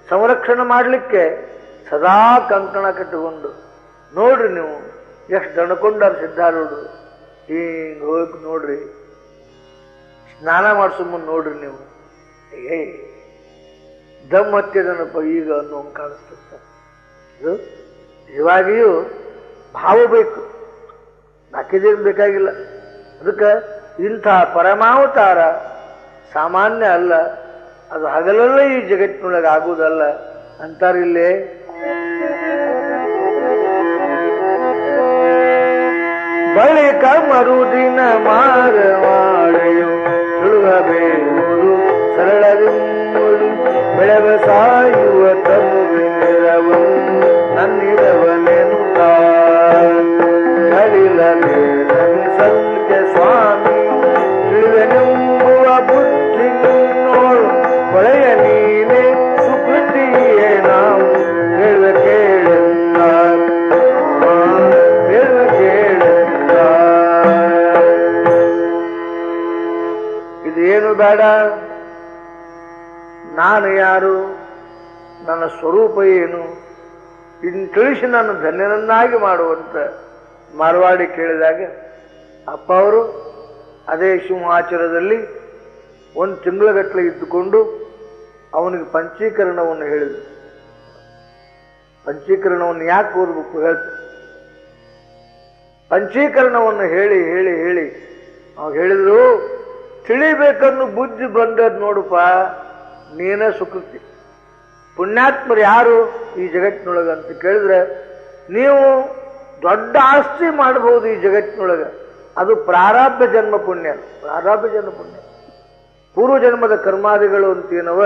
ಸಂರಕ್ಷಣೆ ಮಾಡಲಿಕ್ಕೆ ಸದಾ ಕಂಕಣ ಕಟ್ಟಿಕೊಂಡು ನೋಡ್ರಿ ನೀವು ಎಷ್ಟು ದಣಕೊಂಡಾರ ಸಿದ್ಧಾರೂಢರು. ಹಿಂಗೆ ಹೋಗಿ ನೋಡ್ರಿ, ಸ್ನಾನ ಮಾಡಿಸೋ ಮುಂದೆ ನೋಡ್ರಿ ನೀವು, ಏ ದಮ್ ಹತ್ತಿದನಪ್ಪ ಈಗ ಅನ್ನೋ ಕಾಣಿಸ್ತದೆ. ಇದು ನಿಜವಾಗಿಯೂ ಭಾವ ಬೇಕು, ಬಾಕಿದೇನು ಬೇಕಾಗಿಲ್ಲ. ಅದಕ್ಕೆ ಇಂಥ ಪರಮಾವತಾರ ಸಾಮಾನ್ಯ ಅಲ್ಲ, ಅದು ಹಗಲಲ್ಲ ಈ ಜಗತ್ತಿನೊಳಗೆ ಆಗುವುದಲ್ಲ ಅಂತಾರಿಲ್ಲೇ. ಬಳಿಕ ಮರುದಿನ ಮಾರವಾಡೆಯು ಸುಳುಗಬೇವುದು ಸರಳವೆಂಬುದು ಬೆಳೆವ ಸಾಯುವ ತನುವಿರವು ನನ್ನಿರವನೆನು ಕಲಿಲದೆ ಸಂಖ್ಯ ಸ್ವಾಮಿ ತಿಳಿವೆನೆಂಬುವ ಬುದ್ಧಿ ನೋಡು ಕೊಳೆಯ ನೀನೆ ಸುಕೃತಿಯೇ ನಾವು ಹೇಳುವ ಕೇಳೆಂದ ಹೇಳುವ ಕೇಳೆಂದ. ಇದೇನು ಬೇಡ, ನಾನು ಯಾರು, ನನ್ನ ಸ್ವರೂಪ ಏನು, ಇನ್ನು ತಿಳಿಸಿ ನಾನು ಧನ್ಯನನ್ನಾಗಿ ಮಾಡುವಂತ ಮಾರವಾಡಿ ಕೇಳಿದಾಗ ಅಪ್ಪ ಅವರು ಅದೇ ಸಿಂಹಾಚಲದಲ್ಲಿ 1 ತಿಂಗಳಗಟ್ಟಲೆ ಇದ್ದುಕೊಂಡು ಅವನಿಗೆ ಪಂಚೀಕರಣವನ್ನು ಹೇಳಿದರು. ಪಂಚೀಕರಣವನ್ನು ಯಾಕೆ ಓದಬೇಕು ಹೇಳ್ತಾರೆ. ಪಂಚೀಕರಣವನ್ನು ಹೇಳಿ ಹೇಳಿ ಹೇಳಿ ಅವಾಗ ಹೇಳಿದ್ರು, ತಿಳಿಬೇಕನ್ನು ಬುದ್ಧಿ ಬಂದದ್ ನೋಡಪ್ಪ, ನೀನೇ ಸುಕೃತಿ. ಪುಣ್ಯಾತ್ಮರು ಯಾರು ಈ ಜಗತ್ತಿನೊಳಗೆ ಅಂತ ಕೇಳಿದ್ರೆ, ನೀವು ದೊಡ್ಡ ಆಸ್ತಿ ಮಾಡಬಹುದು ಈ ಜಗತ್ತಿನೊಳಗೆ, ಅದು ಪ್ರಾರಬ್ಧ ಜನ್ಮ ಪುಣ್ಯ. ಪ್ರಾರಬ್ಧ ಜನ್ಮ ಪುಣ್ಯ, ಪೂರ್ವ ಜನ್ಮದ ಕರ್ಮಾದಿಗಳು ಅಂತೇನವ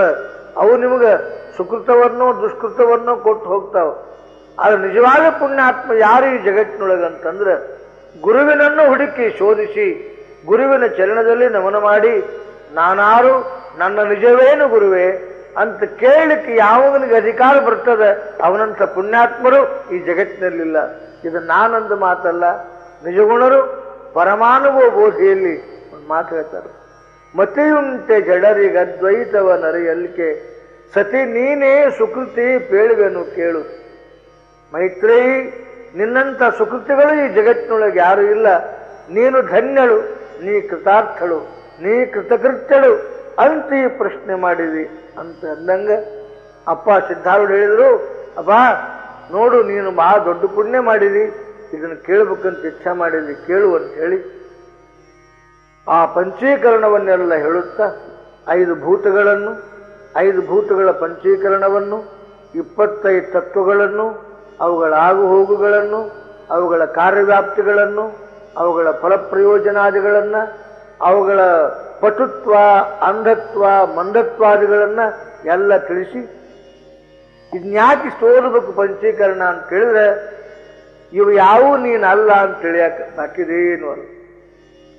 ಅವು ನಿಮಗೆ ಸುಕೃತವನ್ನೋ ದುಷ್ಕೃತವನ್ನೋ ಕೊಟ್ಟು ಹೋಗ್ತಾವ. ಆದ್ರೆ ನಿಜವಾದ ಪುಣ್ಯಾತ್ಮ ಯಾರು ಈ ಜಗತ್ತಿನೊಳಗೆ ಅಂತಂದ್ರೆ, ಗುರುವಿನನ್ನು ಹುಡುಕಿ ಶೋಧಿಸಿ ಗುರುವಿನ ಚರಣದಲ್ಲಿ ನಮನ ಮಾಡಿ ನಾನಾರು, ನನ್ನ ನಿಜವೇನು ಗುರುವೇ ಅಂತ ಕೇಳಲಿಕ್ಕೆ ಯಾವನಿಗೆ ಅಧಿಕಾರ ಬರ್ತದೆ ಅವನಂತ ಪುಣ್ಯಾತ್ಮರು ಈ ಜಗತ್ತಿನಲ್ಲಿಲ್ಲ. ಇದು ನಾನಂದು ಮಾತಲ್ಲ, ನಿಜಗುಣರು ಪರಮಾನುಭವ ಬೋಧಿಯಲ್ಲಿ ಒಂದು ಮಾತು ಹೇಳ್ತಾರೆ. ಮತಿಯುಂಟೆ ಜಡರಿಗದ್ವೈತವ ನರೆಯಲ್ಲಿಕೆ ಸತಿ ನೀನೇ ಸುಕೃತಿ ಪೇಳುವೆನು ಕೇಳು. ಮೈತ್ರೇಯಿ, ನಿನ್ನಂಥ ಸುಕೃತಿಗಳು ಈ ಜಗತ್ತಿನೊಳಗೆ ಯಾರು ಇಲ್ಲ. ನೀನು ಧನ್ಯಳು, ನೀ ಕೃತಾರ್ಥಳು, ನೀ ಕೃತಕೃತ್ಯಳು ಅಂತ ಈ ಪ್ರಶ್ನೆ ಮಾಡಿದಿ ಅಂತ ಅಂದಂಗ ಅಪ್ಪ ಸಿದ್ಧಾರೂಢ ಹೇಳಿದ್ರು, ಅಪ್ಪ ನೋಡು, ನೀನು ಬಹಳ ದೊಡ್ಡ ಪುಣ್ಯ ಮಾಡಿದಿ, ಇದನ್ನು ಕೇಳಬೇಕಂತ ಇಚ್ಛಾ ಮಾಡಿದಿ, ಕೇಳು ಅಂತ ಹೇಳಿ ಆ ಪಂಚೀಕರಣವನ್ನೆಲ್ಲ ಹೇಳುತ್ತಾ 5 ಭೂತಗಳನ್ನು, 5 ಭೂತಗಳ ಪಂಚೀಕರಣವನ್ನು, 25 ತತ್ವಗಳನ್ನು, ಅವುಗಳ ಆಗು ಹೋಗುಗಳನ್ನು, ಅವುಗಳ ಕಾರ್ಯವ್ಯಾಪ್ತಿಗಳನ್ನು, ಅವುಗಳ ಫಲಪ್ರಯೋಜನಾದಿಗಳನ್ನು, ಅವುಗಳ ಪಟುತ್ವ, ಅಂಧತ್ವ, ಮಂದತ್ವಾದಿಗಳನ್ನು ಎಲ್ಲ ತಿಳಿಸಿ ಇದ್ನ್ಯಾಕೆ ಓದಬೇಕು ಪಂಚೀಕರಣ ಅಂತ ಕೇಳಿದ್ರೆ ಇವು ಯಾವೂ ನೀನಲ್ಲ ಅಂತ ತಿಳಿಯಕ್ಕೆ ಬಾಕಿದೇನು ಅಲ್ಲ.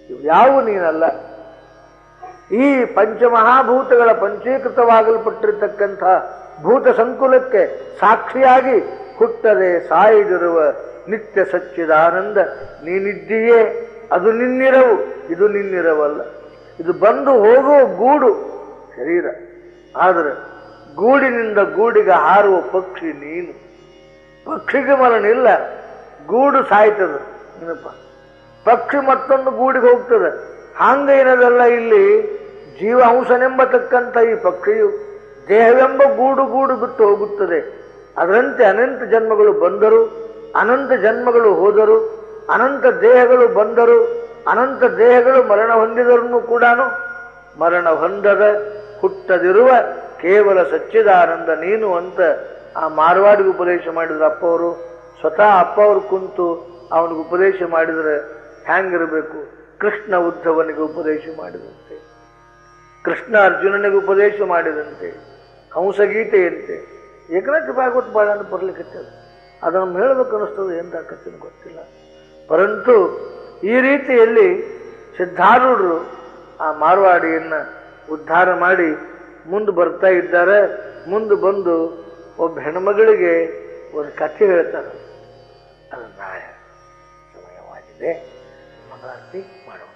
ಇವು ಯಾವೂ ನೀನಲ್ಲ. ಈ ಪಂಚಮಹಾಭೂತಗಳ ಪಂಚೀಕೃತವಾಗಲ್ಪಟ್ಟಿರತಕ್ಕಂಥ ಭೂತ ಸಂಕುಲಕ್ಕೆ ಸಾಕ್ಷಿಯಾಗಿ ಹುಟ್ಟದೆ ಸಾಯದಿರುವ ನಿತ್ಯ ಸಚ್ಚಿದಾನಂದ ನೀನಿದ್ದೀಯೇ. ಅದು ನಿನ್ನಿರವು, ಇದು ನಿನ್ನಿರವಲ್ಲ. ಇದು ಬಂದು ಹೋಗುವ ಗೂಡು ಶರೀರ. ಆದರೆ ಗೂಡಿನಿಂದ ಗೂಡಿಗೆ ಹಾರುವ ಪಕ್ಷಿ ನೀನು. ಪಕ್ಷಿಗೆ ಮರಣ ಇಲ್ಲ, ಗೂಡು ಸಾಯ್ತದೆ ಏನಪ್ಪ. ಪಕ್ಷಿ ಮತ್ತೊಂದು ಗೂಡಿಗೆ ಹೋಗ್ತದೆ. ಹಾಂಗೇನದಲ್ಲ, ಇಲ್ಲಿ ಜೀವಾಂಶನೆಂಬತಕ್ಕಂಥ ಈ ಪಕ್ಷಿಯು ದೇಹವೆಂಬ ಗೂಡು ಬಿಟ್ಟು ಹೋಗುತ್ತದೆ. ಅದರಂತೆ ಅನಂತ ಜನ್ಮಗಳು ಬಂದರು, ಅನಂತ ಜನ್ಮಗಳು ಹೋದರು, ಅನಂತ ದೇಹಗಳು ಬಂದರು, ಅನಂತ ದೇಹಗಳು ಮರಣ ಹೊಂದಿದರೂ ಕೂಡ ಮರಣ ಹೊಂದದ ಹುಟ್ಟದಿರುವ ಕೇವಲ ಸಚ್ಚಿದಾನಂದ ನೀನು ಅಂತ ಆ ಮಾರವಾಡಿಗೆ ಉಪದೇಶ ಮಾಡಿದ್ರು ಅಪ್ಪವರು. ಸ್ವತಃ ಅಪ್ಪ ಅವರು ಕುಂತು ಅವನಿಗೆ ಉಪದೇಶ ಮಾಡಿದರೆ ಹ್ಯಾಂಗಿರಬೇಕು. ಕೃಷ್ಣ ಉದ್ಧವನಿಗೆ ಉಪದೇಶ ಮಾಡಿದಂತೆ, ಕೃಷ್ಣ ಅರ್ಜುನನಿಗೆ ಉಪದೇಶ ಮಾಡಿದಂತೆ, ಹಂಸಗೀತೆಯಂತೆ ಏಕನಾಥ ಭಾಗವತ್ ಬಾಳ ಬರ್ಲಿಕ್ಕೆ ಅದನ್ನು ಹೇಳಬೇಕು ಅನ್ನಿಸ್ತದೆ. ಎಂತ ಕಥೆನೂ ಗೊತ್ತಿಲ್ಲ. ಪರಂತು ಈ ರೀತಿಯಲ್ಲಿ ಸಿದ್ಧಾರೂಢರು ಆ ಮಾರವಾಡಿಯನ್ನು ಉದ್ಧಾರ ಮಾಡಿ ಮುಂದೆ ಬರ್ತಾ ಇದ್ದಾರೆ. ಮುಂದೆ ಬಂದು ಒಬ್ಬ ಹೆಣ್ಮಗಳಿಗೆ ಒಂದು ಕಥೆ ಹೇಳ್ತಾರೆ. ಅದು ನಾಳೆ ಸಮಯವಾಗಿದೆ, ಮಂಗಳಾರತಿ ಮಾಡೋಣ.